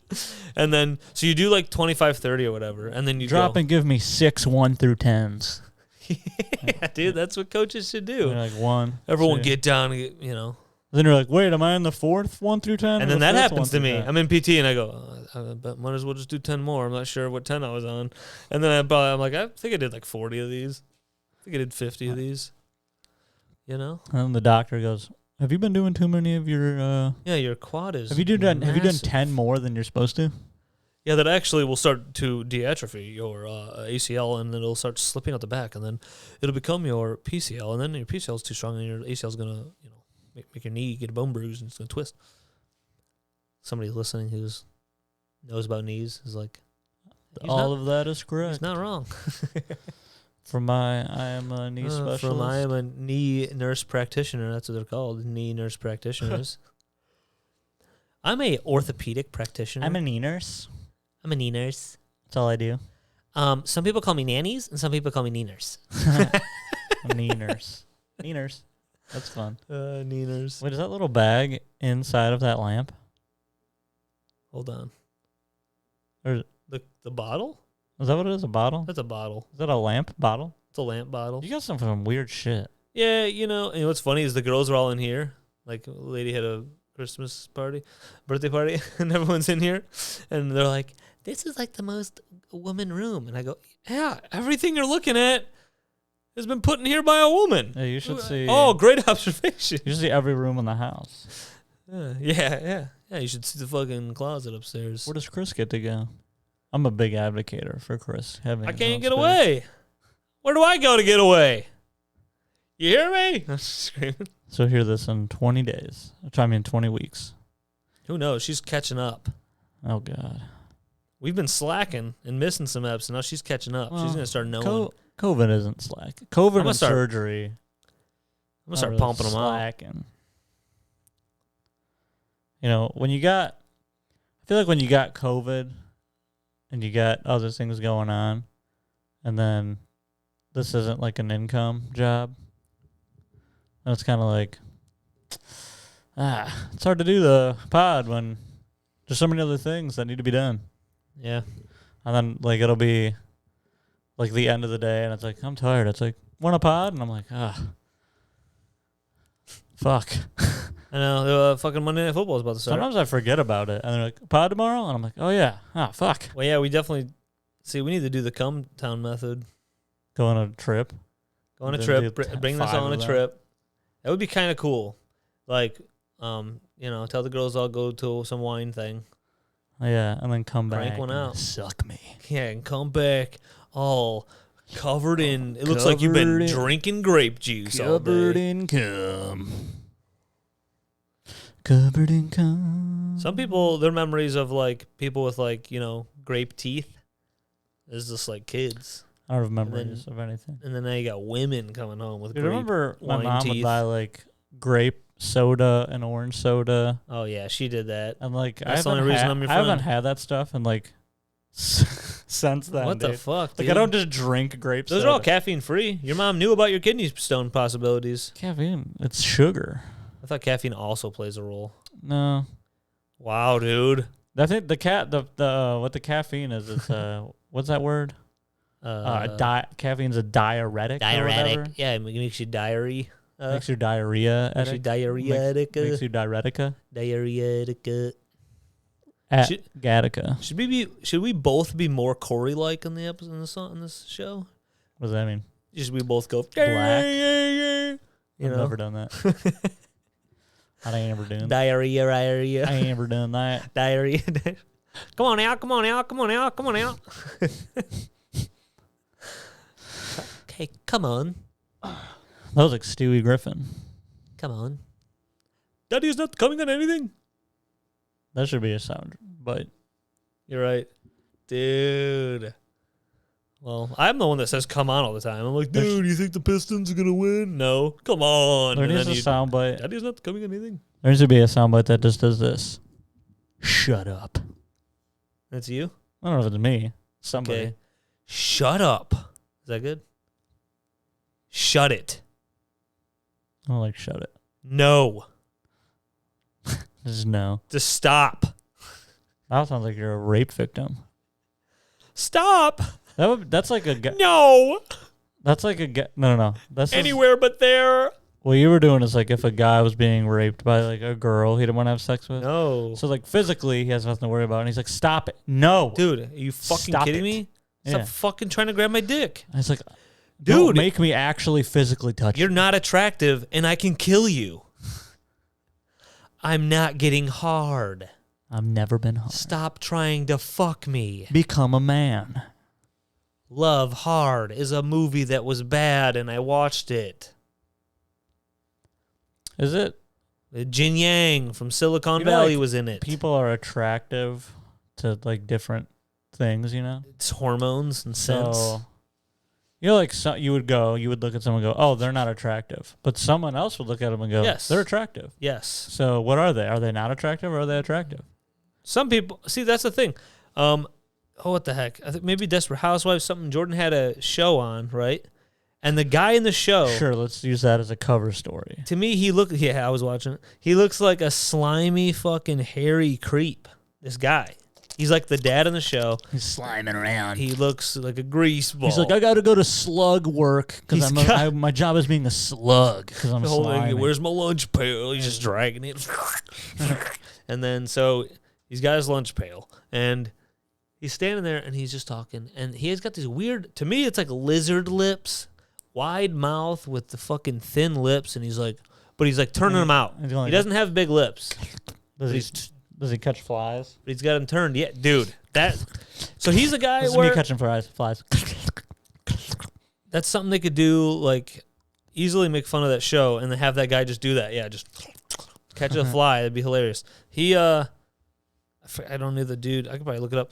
Speaker 1: And then, so you do like 25, 30 or whatever. And then you
Speaker 2: drop and give me 6 1 through 10s.
Speaker 1: Yeah, dude, that's what coaches should do.
Speaker 2: You're like 1.
Speaker 1: Everyone
Speaker 2: 2.
Speaker 1: get down,
Speaker 2: Then you're like, wait, am I in the 4th 1 through 10?
Speaker 1: And then that happens to me. I'm in PT and I go, I might as well just do 10 more. I'm not sure what 10 I was on. And then I'm like, I think I did like 40 of these. I think I did 50 of these. And
Speaker 2: then the doctor goes, have you been doing too many of your...
Speaker 1: Yeah, your quad is
Speaker 2: Have you done 10 more than you're supposed to?
Speaker 1: Yeah, that actually will start to deatrophy your ACL, and then it'll start slipping out the back, and then it'll become your PCL, and then your PCL is too strong, and your ACL is going to, make your knee get a bone bruise, and it's going to twist. Somebody listening who knows about knees is like,
Speaker 2: all of that is correct.
Speaker 1: He's not wrong.
Speaker 2: I am a knee specialist.
Speaker 1: I am a knee nurse practitioner. That's what they're called, knee nurse practitioners. I'm a orthopedic practitioner.
Speaker 2: I'm a knee nurse.
Speaker 1: I'm a knee nurse.
Speaker 2: That's all I do.
Speaker 1: Some people call me nannies, and some people call me knee nurse.
Speaker 2: Knee nurse. Knee nurse. That's fun.
Speaker 1: Knee nurse.
Speaker 2: Wait, is that little bag inside of that lamp?
Speaker 1: Hold on.
Speaker 2: Or
Speaker 1: the bottle?
Speaker 2: Is that what it is? A bottle?
Speaker 1: That's a bottle.
Speaker 2: Is that a lamp bottle?
Speaker 1: It's a lamp bottle.
Speaker 2: You got some weird shit.
Speaker 1: Yeah, and what's funny is the girls are all in here. Like, a lady had a birthday party, and everyone's in here, and they're like, this is like the most woman room. And I go, yeah, everything you're looking at has been put in here by a woman.
Speaker 2: Yeah, you should see.
Speaker 1: Oh, great observation.
Speaker 2: You should see every room in the house.
Speaker 1: Yeah. You should see the fucking closet upstairs.
Speaker 2: Where does Chris get to go? I'm a big advocator for Chris having.
Speaker 1: I
Speaker 2: his
Speaker 1: can't
Speaker 2: own
Speaker 1: get
Speaker 2: space.
Speaker 1: away. Where do I go to get away? You hear me? I'm screaming.
Speaker 2: So hear this in 20 days. I mean 20 weeks.
Speaker 1: Who knows? She's catching up.
Speaker 2: Oh God.
Speaker 1: We've been slacking and missing some eps, and now she's catching up. She's gonna start knowing.
Speaker 2: COVID isn't slack. COVID and
Speaker 1: start-
Speaker 2: surgery.
Speaker 1: I'm gonna start
Speaker 2: really
Speaker 1: pumping them out.
Speaker 2: slacking. You know, when you got, I feel like when you got COVID and you got other things going on, and then this isn't like an income job, and it's kind of like, it's hard to do the pod when there's so many other things that need to be done.
Speaker 1: Yeah.
Speaker 2: And then, like, it'll be, like, the end of the day, and it's like, I'm tired. It's like, want a pod? And I'm like, fuck.
Speaker 1: I know. Fucking Monday Night Football is about to start.
Speaker 2: Sometimes I forget about it. And they're like, pod tomorrow? And I'm like, oh, yeah. Fuck.
Speaker 1: Well, yeah, we definitely... See, we need to do the Come Town method.
Speaker 2: Go on a trip.
Speaker 1: Go on a
Speaker 2: Then
Speaker 1: trip.
Speaker 2: do
Speaker 1: Bring this
Speaker 2: 5
Speaker 1: on a
Speaker 2: of them.
Speaker 1: trip. That would be kind of cool. Like, tell the girls I'll go to some wine thing.
Speaker 2: Yeah, and then come
Speaker 1: Crank
Speaker 2: back.
Speaker 1: one
Speaker 2: and
Speaker 1: out.
Speaker 2: Suck me.
Speaker 1: Yeah, and come back all covered in... It looks like you've been
Speaker 2: Covered in-
Speaker 1: drinking grape juice all day.
Speaker 2: in cum. Covered in cum.
Speaker 1: Some people, their memories of, like, people with, like, grape teeth is just like kids.
Speaker 2: I don't have
Speaker 1: then-
Speaker 2: memories of anything.
Speaker 1: And then now you got women coming home with
Speaker 2: Dude,
Speaker 1: grape.
Speaker 2: remember my
Speaker 1: wine
Speaker 2: mom
Speaker 1: teeth.
Speaker 2: would buy, like, grape soda and orange soda.
Speaker 1: Oh, yeah, she did that.
Speaker 2: And, like,
Speaker 1: That's the only reason I'm your
Speaker 2: I haven't
Speaker 1: friend.
Speaker 2: had that stuff in, like, since then,
Speaker 1: What the
Speaker 2: dude.
Speaker 1: fuck,
Speaker 2: Like,
Speaker 1: dude?
Speaker 2: I don't just drink grape
Speaker 1: Those
Speaker 2: soda.
Speaker 1: are all caffeine free. Your mom knew about your kidney stone possibilities.
Speaker 2: Caffeine. It's sugar.
Speaker 1: I thought caffeine also plays a role.
Speaker 2: No.
Speaker 1: Wow, dude.
Speaker 2: I think what the caffeine is, it's, what's that word? Caffeine's a diuretic. Or whatever.
Speaker 1: Diuretic. Yeah, it makes you diary.
Speaker 2: Makes you diarrhea.
Speaker 1: Makes you diuretic.
Speaker 2: Makes you diuretica.
Speaker 1: Diuretic. Should-
Speaker 2: Gattaca.
Speaker 1: Should we both be more Corey-like on the episode in this show?
Speaker 2: What does that mean?
Speaker 1: Just we both go
Speaker 2: Black.
Speaker 1: You
Speaker 2: I've
Speaker 1: know?
Speaker 2: never done that. I ain't ever doing that.
Speaker 1: Diarrhea.
Speaker 2: I ain't ever done that.
Speaker 1: Diarrhea. Come on out. Come on out. Come on out. Come on out. Okay, come on.
Speaker 2: That was like Stewie Griffin.
Speaker 1: Come on. Daddy's not coming on anything.
Speaker 2: That should be a sound, but
Speaker 1: You're right. Dude. Well, I'm the one that says come on all the time. I'm like, dude, you think the Pistons are going to win? No. Come on.
Speaker 2: there
Speaker 1: And
Speaker 2: needs
Speaker 1: then
Speaker 2: a
Speaker 1: you-
Speaker 2: soundbite.
Speaker 1: Daddy's not coming on anything.
Speaker 2: There needs to be a soundbite that just does this. Shut up.
Speaker 1: That's you?
Speaker 2: I don't know if it's me. Somebody.
Speaker 1: Okay. Shut up. Is that good? Shut it.
Speaker 2: I don't like shut it.
Speaker 1: No.
Speaker 2: Just no.
Speaker 1: Just stop.
Speaker 2: That sounds like you're a rape victim.
Speaker 1: Stop.
Speaker 2: That's like a guy.
Speaker 1: No.
Speaker 2: That's like a guy. No. That's
Speaker 1: Anywhere but there.
Speaker 2: what you were doing is like if a guy was being raped by like a girl he didn't want to have sex with.
Speaker 1: No.
Speaker 2: So like physically he has nothing to worry about, and he's like, "Stop it, no,
Speaker 1: Dude, are you fucking
Speaker 2: Stop
Speaker 1: kidding
Speaker 2: it.
Speaker 1: me? Stop
Speaker 2: Yeah.
Speaker 1: fucking trying to grab my dick.
Speaker 2: And it's like,
Speaker 1: Dude.
Speaker 2: don't make me actually physically touch
Speaker 1: You're
Speaker 2: you.
Speaker 1: not attractive and I can kill you. I'm not getting hard.
Speaker 2: I've never been hard.
Speaker 1: Stop trying to fuck me.
Speaker 2: Become a man.
Speaker 1: Love Hard is a movie that was bad and I watched it.
Speaker 2: Is it?
Speaker 1: Jin Yang from Silicon
Speaker 2: You know,
Speaker 1: Valley
Speaker 2: like,
Speaker 1: was in it.
Speaker 2: People are attractive to like different things, you know.
Speaker 1: It's hormones and sense.
Speaker 2: So, you know, like you would look at someone and go, "Oh, they're not attractive," but someone else would look at them and go,
Speaker 1: Yes.
Speaker 2: "They're attractive."
Speaker 1: Yes.
Speaker 2: So, what are they? Are they not attractive or are they attractive?
Speaker 1: Some people see that's the thing. What the heck? I think maybe Desperate Housewives. Something Jordan had a show on, right? And the guy in the show,
Speaker 2: Sure, let's use that as a cover story.
Speaker 1: to me, he looked. Yeah, I was watching it. He looks like a slimy, fucking hairy creep. This guy. He's like the dad in the show.
Speaker 2: He's sliming around.
Speaker 1: He looks like a grease ball.
Speaker 2: He's like, I got to go to slug work
Speaker 1: He's
Speaker 2: because
Speaker 1: got-
Speaker 2: my job is being a slug because I'm
Speaker 1: the whole thing,
Speaker 2: slimy.
Speaker 1: where's my lunch pail? He's just dragging it. And then so he's got his lunch pail and he's standing there and he's just talking. And he has got these weird, to me, it's like lizard lips, wide mouth with the fucking thin lips. And he's like, but he's like turning them out.
Speaker 2: He's going
Speaker 1: He
Speaker 2: like
Speaker 1: doesn't have big lips.
Speaker 2: Does he catch flies?
Speaker 1: But he's got them turned. Yeah, dude. So he's a guy
Speaker 2: This is
Speaker 1: where
Speaker 2: me catching flies.
Speaker 1: that's something they could do, like easily make fun of that show and then have that guy just do that. Yeah, just catch a fly. That'd be hilarious. I don't know the dude. I could probably look it up.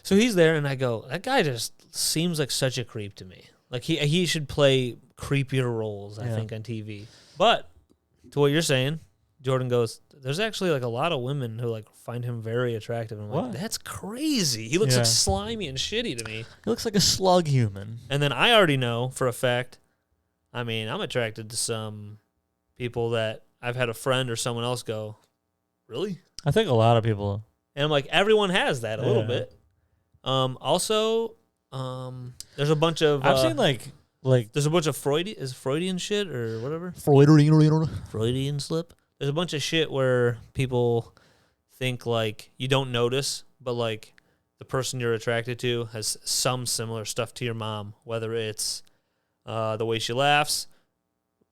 Speaker 1: So he's there, and I go, that guy just seems like such a creep to me. Like he should play creepier roles, I think, on TV. But to what you're saying, Jordan goes, there's actually like a lot of women who like find him very attractive. And I'm like, that's crazy. He looks like slimy and shitty to me.
Speaker 2: He looks like a slug human.
Speaker 1: And then I already know for a fact, I mean, I'm attracted to some people that I've had a friend or someone else go, really?
Speaker 2: I think a lot of people.
Speaker 1: And I'm like, everyone has that a little bit. Also, there's a bunch of
Speaker 2: I've seen like
Speaker 1: there's a bunch of Freudian shit or whatever. Freudian slip. There's a bunch of shit where people think like you don't notice, but like the person you're attracted to has some similar stuff to your mom, whether it's the way she laughs.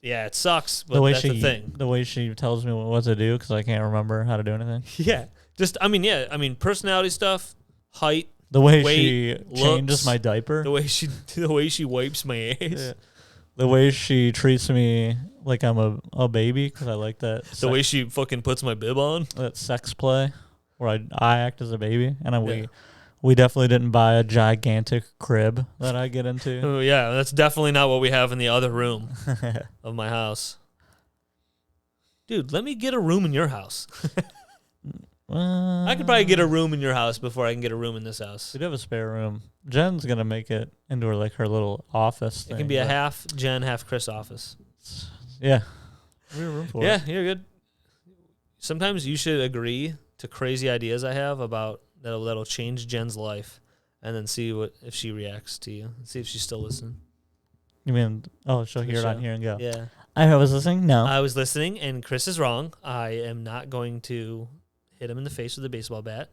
Speaker 1: Yeah, it sucks, but that's the thing.
Speaker 2: The way she tells me what to do because I can't remember how to do anything.
Speaker 1: Yeah. I mean, personality stuff, height,
Speaker 2: the way
Speaker 1: weight,
Speaker 2: she changes
Speaker 1: looks,
Speaker 2: my diaper,
Speaker 1: the way she wipes my ass,
Speaker 2: the way she treats me like I'm a baby because I like that.
Speaker 1: The way she fucking puts my bib on.
Speaker 2: That sex play where I act as a baby, and we definitely didn't buy a gigantic crib that I get into.
Speaker 1: Oh yeah, that's definitely not what we have in the other room of my house. Dude, let me get a room in your house. I could probably get a room in your house before I can get a room in this house.
Speaker 2: We do have a spare room. Jen's gonna make it into her little office.
Speaker 1: It can be a half Jen, half Chris office.
Speaker 2: Yeah, we have room for it.
Speaker 1: Yeah, you're good. Sometimes you should agree to crazy ideas I have about that'll change Jen's life, and then see if she reacts to you. And see if she's still listening.
Speaker 2: You mean she'll hear it on here and go?
Speaker 1: Yeah,
Speaker 2: I was listening. No,
Speaker 1: I was listening, and Chris is wrong. I am not going to hit him in the face with a baseball bat.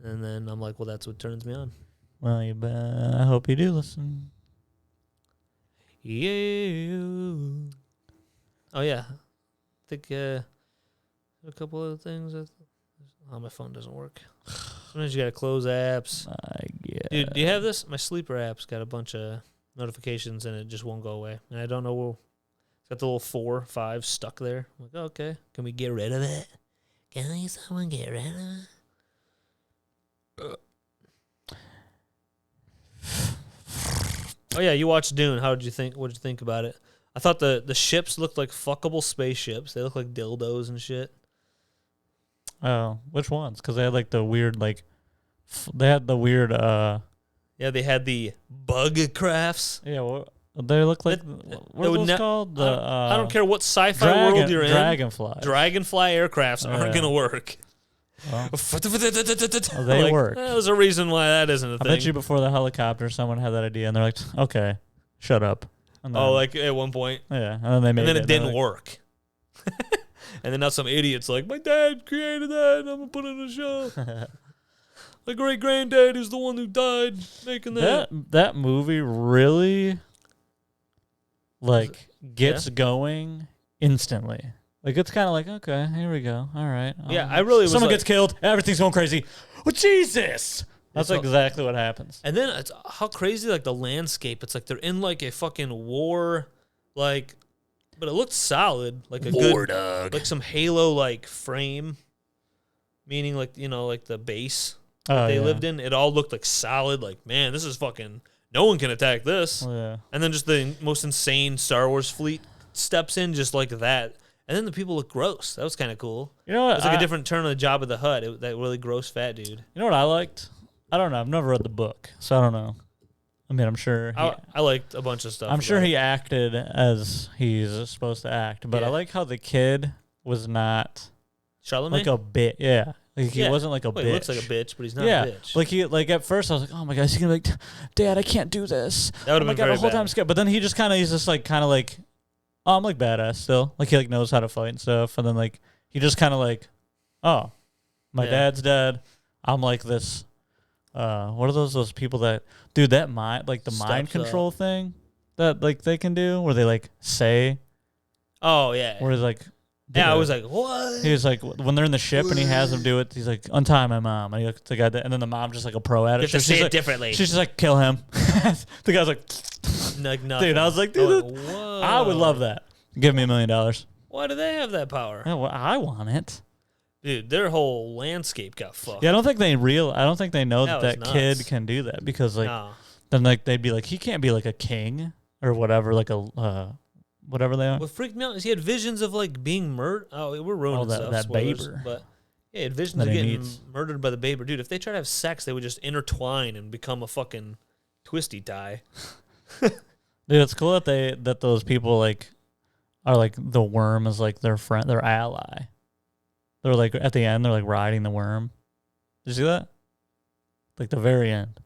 Speaker 1: And then I'm like, well, that's what turns me on.
Speaker 2: Well, I hope you do listen.
Speaker 1: Yeah. Oh, yeah. I think a couple other things. My phone doesn't work. Sometimes you got to close apps. Dude, do you have this? My sleeper app's got a bunch of notifications, and it just won't go away. And I don't know. It's got the little 4, 5 stuck there. I'm like, okay. Can we get rid of it?
Speaker 4: Can someone get rid of it?
Speaker 1: Oh yeah, you watched Dune. How did you think? What did you think about it? I thought the ships looked like fuckable spaceships. They look like dildos and shit.
Speaker 2: Oh, which ones? Because they had like the weird they had the weird
Speaker 1: Yeah, they had the bug crafts.
Speaker 2: Yeah, they look like what are those called?
Speaker 1: I don't care what sci-fi world you're in.
Speaker 2: Dragonfly
Speaker 1: Aircrafts aren't gonna work.
Speaker 2: Well, they work.
Speaker 1: There's a reason why that isn't a thing.
Speaker 2: I bet you before the helicopter, someone had that idea, and they're like, "Okay, shut up." And then,
Speaker 1: like at one point.
Speaker 2: Yeah, and then they made
Speaker 1: it. And then it didn't
Speaker 2: like,
Speaker 1: work. And then now some idiot's like, my dad created that, and I'm gonna put it in a show. My great granddad is the one who died making that.
Speaker 2: That movie really gets going instantly. Like it's kind of like, okay, here we go. All right.
Speaker 1: Yeah, I really was
Speaker 2: someone gets killed, everything's going crazy. Oh Jesus! That's exactly what happens.
Speaker 1: And then it's how crazy the landscape. It's like they're in like a fucking war, but it looked solid, like a
Speaker 4: war
Speaker 1: good
Speaker 4: dog.
Speaker 1: like some Halo frame, meaning the base that they lived in. It all looked like solid. Like, man, this is fucking. No one can attack this.
Speaker 2: Yeah.
Speaker 1: And then just the most insane Star Wars fleet steps in just like that. And then the people look gross. That was kind of cool.
Speaker 2: You know what?
Speaker 1: It's like a different turn of the Jabba the Hutt. That really gross fat dude.
Speaker 2: You know what I liked? I don't know. I've never read the book, so I don't know. I mean, I'm sure.
Speaker 1: I liked a bunch of stuff.
Speaker 2: I'm sure he acted as he's supposed to act, but I like how the kid was not
Speaker 1: Charlemagne?
Speaker 2: like a bit. Yeah. Like he wasn't like a bitch.
Speaker 1: He looks like a bitch, but he's not a bitch.
Speaker 2: Like at first I was like, oh my god, he's gonna be like, Dad, I can't do this.
Speaker 1: That would have been very
Speaker 2: the whole
Speaker 1: bad.
Speaker 2: time scared. But then he's just kind of oh, I'm badass still. Like he knows how to fight and stuff. And then he just kind of oh, my dad's dead. I'm like this. What are those people that that mind mind control thing that they can do where they say.
Speaker 1: Oh yeah.
Speaker 2: where he's like,
Speaker 1: Yeah, I was like, what?
Speaker 2: he was like, when they're in the ship and he has them do it, he's like, untie my mom. And he looks at the guy, and then the mom just like a pro at
Speaker 1: You
Speaker 2: it.
Speaker 1: have to say
Speaker 2: She's
Speaker 1: it
Speaker 2: like,
Speaker 1: differently.
Speaker 2: she's just like, kill him. The guy's like,
Speaker 1: Like nothing.
Speaker 2: dude, I was like, dude,
Speaker 1: whoa.
Speaker 2: I would love that. Give me $1 million.
Speaker 1: Why do they have that power?
Speaker 2: Yeah, well, I want it.
Speaker 1: Dude, their whole landscape got fucked.
Speaker 2: Yeah, I don't think they know
Speaker 1: That
Speaker 2: that
Speaker 1: was
Speaker 2: kid
Speaker 1: nuts.
Speaker 2: can do that because like
Speaker 1: No.
Speaker 2: then like they'd be like, he can't be like a king or whatever, like a whatever they are.
Speaker 1: What freaked me out is he had visions of like being murdered. Oh, we're ruining stuff.
Speaker 2: that
Speaker 1: spoilers,
Speaker 2: Baber.
Speaker 1: But yeah, he had visions
Speaker 2: That
Speaker 1: of
Speaker 2: he
Speaker 1: getting
Speaker 2: meets.
Speaker 1: murdered by the Baber. Dude, if they try to have sex, they would just intertwine and become a fucking twisty tie.
Speaker 2: Dude, it's cool that those people like are like the worm is like their friend, their ally. They're like at the end, they're like riding the worm. Did you see that? Like the very end,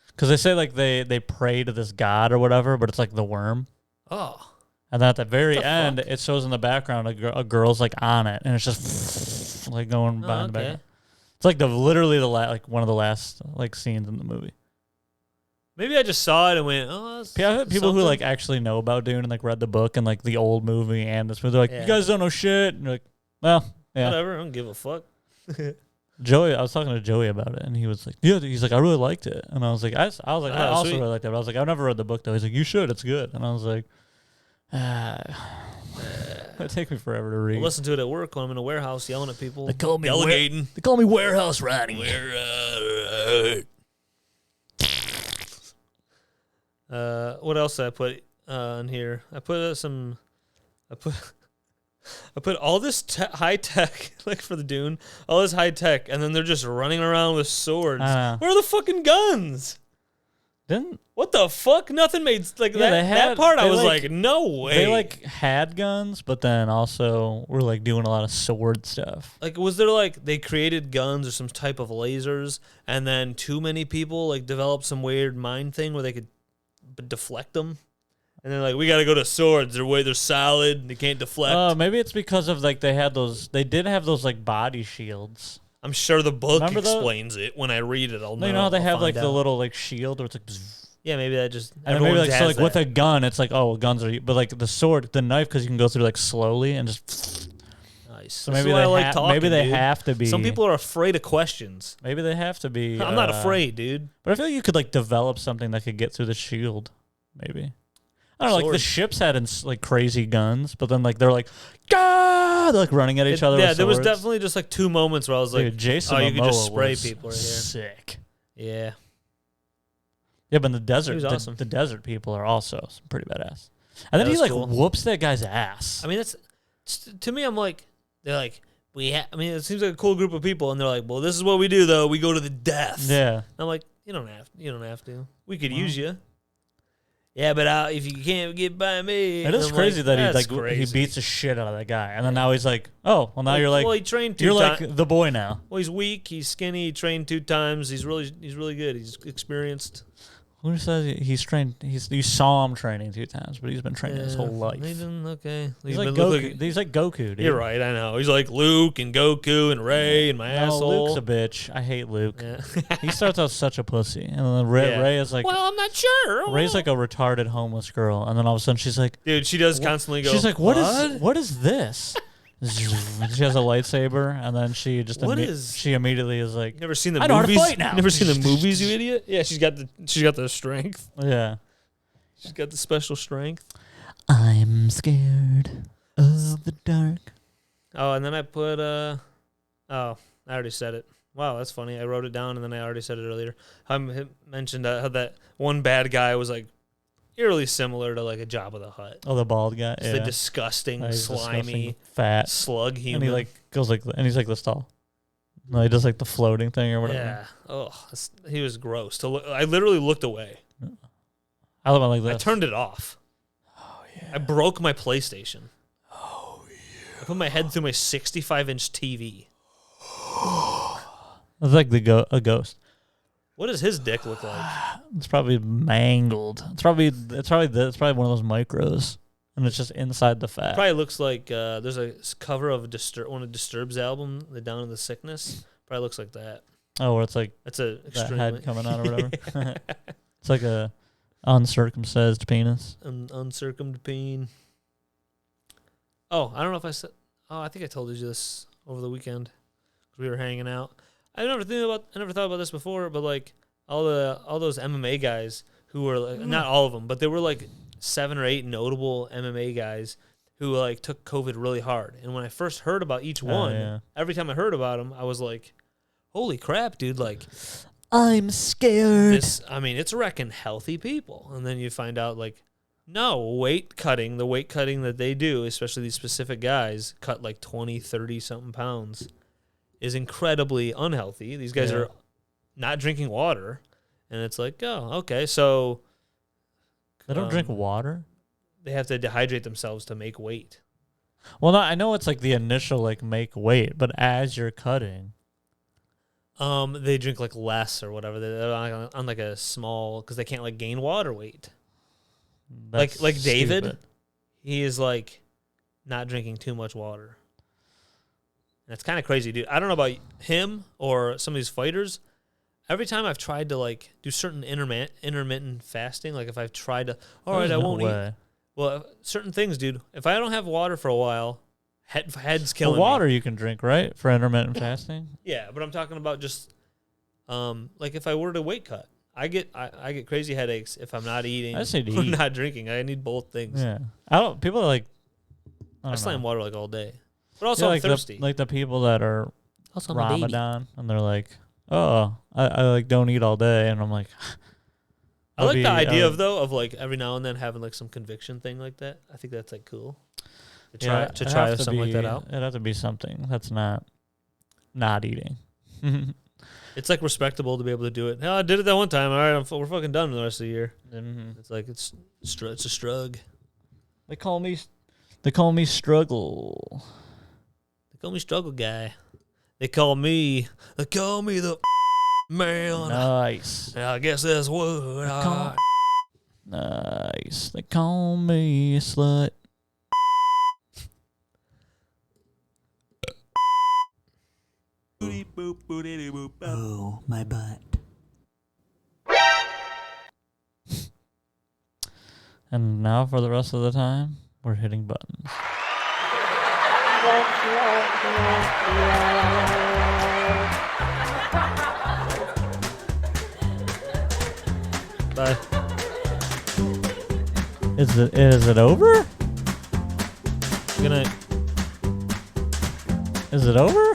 Speaker 2: because they say like they pray to this god or whatever, but it's like the worm.
Speaker 1: Oh.
Speaker 2: And then at the very
Speaker 1: What the
Speaker 2: end,
Speaker 1: fuck?
Speaker 2: it shows in the background a girl's like on it, and it's just like going by in the
Speaker 1: Okay.
Speaker 2: background. It's like literally like one of the last like scenes in the movie.
Speaker 1: Maybe I just saw it and went, oh, that's
Speaker 2: People who
Speaker 1: something.
Speaker 2: like actually know about Dune and like read the book and like the old movie and this movie, they're like,
Speaker 1: Yeah.
Speaker 2: you guys don't know shit. And you're like, well, yeah.
Speaker 1: Whatever, I don't give a fuck.
Speaker 2: Joey, I was talking to Joey about it, and he was like, yeah, he's like, I really liked it, and I was like, I also
Speaker 1: sweet.
Speaker 2: really liked it. But I was like, I've never read the book though. He's like, you should, it's good, and I was like, it'd take me forever to read.
Speaker 1: I'll listen to it at work when I'm in a warehouse yelling at people.
Speaker 4: They call me
Speaker 1: delegating.
Speaker 4: They call me warehouse riding.
Speaker 1: What else did I put in here? I put I put all this high tech, like for the Dune, all this high tech, and then they're just running around with swords.
Speaker 2: I know.
Speaker 1: Where are the fucking guns?
Speaker 2: Didn't
Speaker 1: What the fuck? Nothing made like
Speaker 2: Yeah, they
Speaker 1: that part. I
Speaker 2: they
Speaker 1: was
Speaker 2: like-
Speaker 1: like, no way.
Speaker 2: they like had guns, but then also were like doing a lot of sword stuff.
Speaker 1: Like, was there like they created guns or some type of lasers, and then too many people like developed some weird mind thing where they could deflect them, and they're like, we got to go to swords. They're solid. They can't deflect.
Speaker 2: Maybe it's because of like they did have those like body shields.
Speaker 1: I'm sure the book
Speaker 2: Remember those?
Speaker 1: explains it. When I read it, I'll know.
Speaker 2: You know how they
Speaker 1: I'll
Speaker 2: have like
Speaker 1: find
Speaker 2: the
Speaker 1: out.
Speaker 2: little like shield where it's like, bzz,
Speaker 1: Yeah, maybe that just.
Speaker 2: and then
Speaker 1: Everyone
Speaker 2: maybe like so
Speaker 1: has
Speaker 2: like with
Speaker 1: that.
Speaker 2: a gun, it's like, oh, guns are, but like the sword, the knife, because you can go through like slowly and just.
Speaker 1: Nice.
Speaker 2: So
Speaker 1: This is
Speaker 2: maybe
Speaker 1: why
Speaker 2: they
Speaker 1: I like talking,
Speaker 2: maybe they
Speaker 1: dude.
Speaker 2: have to be.
Speaker 1: Some people are afraid of questions.
Speaker 2: Maybe they have to be.
Speaker 1: I'm not afraid, dude.
Speaker 2: But I feel like you could like develop something that could get through the shield. Maybe. I don't know. Like the
Speaker 1: Sword.
Speaker 2: ships had like crazy guns, but then like they're like, "Gah!" They're like running at each other.
Speaker 1: Yeah,
Speaker 2: with
Speaker 1: there was
Speaker 2: swords.
Speaker 1: definitely just like 2 moments where I was like,
Speaker 2: Dude, Jason
Speaker 1: oh, you could
Speaker 2: Momoa
Speaker 1: just spray
Speaker 2: was
Speaker 1: people right here.
Speaker 2: sick.
Speaker 1: Yeah.
Speaker 2: Yeah, but in the desert,
Speaker 1: was awesome.
Speaker 2: the desert people are also pretty badass. And then
Speaker 1: That
Speaker 2: he
Speaker 1: was
Speaker 2: like
Speaker 1: cool.
Speaker 2: whoops that guy's ass.
Speaker 1: I mean, to me, I'm like, they're like, I mean, it seems like a cool group of people, and they're like, well, this is what we do, though. We go to the death.
Speaker 2: Yeah.
Speaker 1: I'm like, you don't have to. We could use you. Yeah, but if you can't get by me,
Speaker 2: It is
Speaker 1: I'm
Speaker 2: crazy
Speaker 1: like,
Speaker 2: that he
Speaker 1: "That's
Speaker 2: like
Speaker 1: crazy."
Speaker 2: he beats the shit out of that guy, and then now he's like, oh, well now you're like,
Speaker 1: well, he trained 2
Speaker 2: you're
Speaker 1: times.
Speaker 2: like the boy now.
Speaker 1: Well, he's weak. He's skinny. He trained 2 times. He's really good. He's experienced.
Speaker 2: Who says he's trained? You saw him training 2 times, but he's been training his whole life.
Speaker 1: He didn't, okay.
Speaker 2: He's like Goku. He's like Goku, dude.
Speaker 1: You're right. I know. He's like Luke and Goku and Ray and my
Speaker 2: No,
Speaker 1: asshole.
Speaker 2: Luke's a bitch. I hate Luke.
Speaker 1: Yeah.
Speaker 2: He starts out such a pussy, and then Ray,
Speaker 1: Yeah.
Speaker 2: Ray is like,
Speaker 1: well, I'm not sure.
Speaker 2: Ray's like a retarded homeless girl, and then all of a sudden she's like,
Speaker 1: Dude, she does constantly go.
Speaker 2: she's like, what is this? She has a lightsaber, and then she just
Speaker 1: What is-
Speaker 2: she immediately is like,
Speaker 1: Never seen the
Speaker 2: I know how to
Speaker 1: movies.
Speaker 2: fight now.
Speaker 1: Never seen the movies, you idiot. Yeah, she's got the strength.
Speaker 2: yeah.
Speaker 1: She's got the special strength.
Speaker 2: I'm scared of the dark.
Speaker 1: Oh, and then I put I already said it. Wow, that's funny. I wrote it down and then I already said it earlier. I mentioned how that one bad guy was like eerily similar to like a Jabba the Hutt.
Speaker 2: Oh, the bald guy.
Speaker 1: Just
Speaker 2: Yeah.
Speaker 1: the disgusting,
Speaker 2: He's
Speaker 1: slimy,
Speaker 2: disgusting, fat,
Speaker 1: slug human.
Speaker 2: and he like goes like, and he's like this tall. No, he does like the floating thing or whatever.
Speaker 1: yeah. Oh, he was gross. I literally looked away.
Speaker 2: I love it like this.
Speaker 1: I turned it off.
Speaker 2: Oh yeah.
Speaker 1: I broke my PlayStation. Oh yeah. I put my head through my 65-inch TV.
Speaker 2: It's like a ghost.
Speaker 1: What does his dick look like?
Speaker 2: It's probably mangled. It's probably one of those micros, and it's just inside the fat.
Speaker 1: Probably looks like there's a cover of one of Disturbed's album, The Down in the Sickness. Probably looks like that.
Speaker 2: Oh, where it's like
Speaker 1: That's a
Speaker 2: that
Speaker 1: extremely
Speaker 2: head coming out or whatever. It's like a uncircumcised penis.
Speaker 1: uncircumcised peen. Oh, I don't know if I said. Oh, I think I told you this over the weekend. We were hanging out. I never thought about this before, but like all those MMA guys who were like, not all of them, but there were like 7 or 8 notable MMA guys who like took COVID really hard. And when I first heard about each one, every time I heard about them, I was like, "Holy crap, dude!" Like,
Speaker 2: I'm scared.
Speaker 1: It's wrecking healthy people. And then you find out like, no, the weight cutting that they do, especially these specific guys, cut like 20, 30 something pounds, is incredibly unhealthy. These guys are not drinking water, and it's like, oh, okay, so
Speaker 2: they don't drink water.
Speaker 1: They have to dehydrate themselves to make weight.
Speaker 2: Well, no, I know it's like the initial like make weight, but as you're cutting,
Speaker 1: they drink like less or whatever. They're on like a small because they can't like gain water weight.
Speaker 2: that's
Speaker 1: Like David,
Speaker 2: stupid.
Speaker 1: he is like not drinking too much water. That's kind of crazy, dude. I don't know about him or some of these fighters. Every time I've tried to like do certain intermittent fasting, like if I've tried to, all right, I won't eat. Well, certain things, dude. If I don't have water for a while, head's killing
Speaker 2: water
Speaker 1: me.
Speaker 2: you can drink, right, for intermittent fasting?
Speaker 1: Yeah, but I'm talking about just like if I were to weight cut, I get crazy headaches if I'm not eating
Speaker 2: I just need to
Speaker 1: or
Speaker 2: eat.
Speaker 1: not drinking. I need both things.
Speaker 2: Yeah, I don't. People are like,
Speaker 1: I
Speaker 2: don't
Speaker 1: slam
Speaker 2: know.
Speaker 1: water like all day, but also
Speaker 2: Yeah,
Speaker 1: I'm
Speaker 2: like
Speaker 1: thirsty.
Speaker 2: like the people that are
Speaker 4: Also, I'm a baby.
Speaker 2: Ramadan, and they're like, oh, I like don't eat all day, and I'm like,
Speaker 1: I like the idea of like every now and then having like some conviction thing like that. I think that's like cool to try something like that out.
Speaker 2: It'd have to be something that's not eating.
Speaker 1: It's like respectable to be able to do it. Hell, I did it that one time. All right, we're fucking done for the rest of the year.
Speaker 2: Mm-hmm.
Speaker 1: It's like it's a strug.
Speaker 2: They call me struggle.
Speaker 1: They call me struggle guy. They call me the man.
Speaker 2: Nice.
Speaker 1: Yeah, I guess that's what.
Speaker 2: Nice. They call me a slut.
Speaker 3: Oh, my butt.
Speaker 2: And now for the rest of the time, we're hitting buttons.
Speaker 1: Bye.
Speaker 2: Is it over?
Speaker 1: Good night.
Speaker 2: Is it over?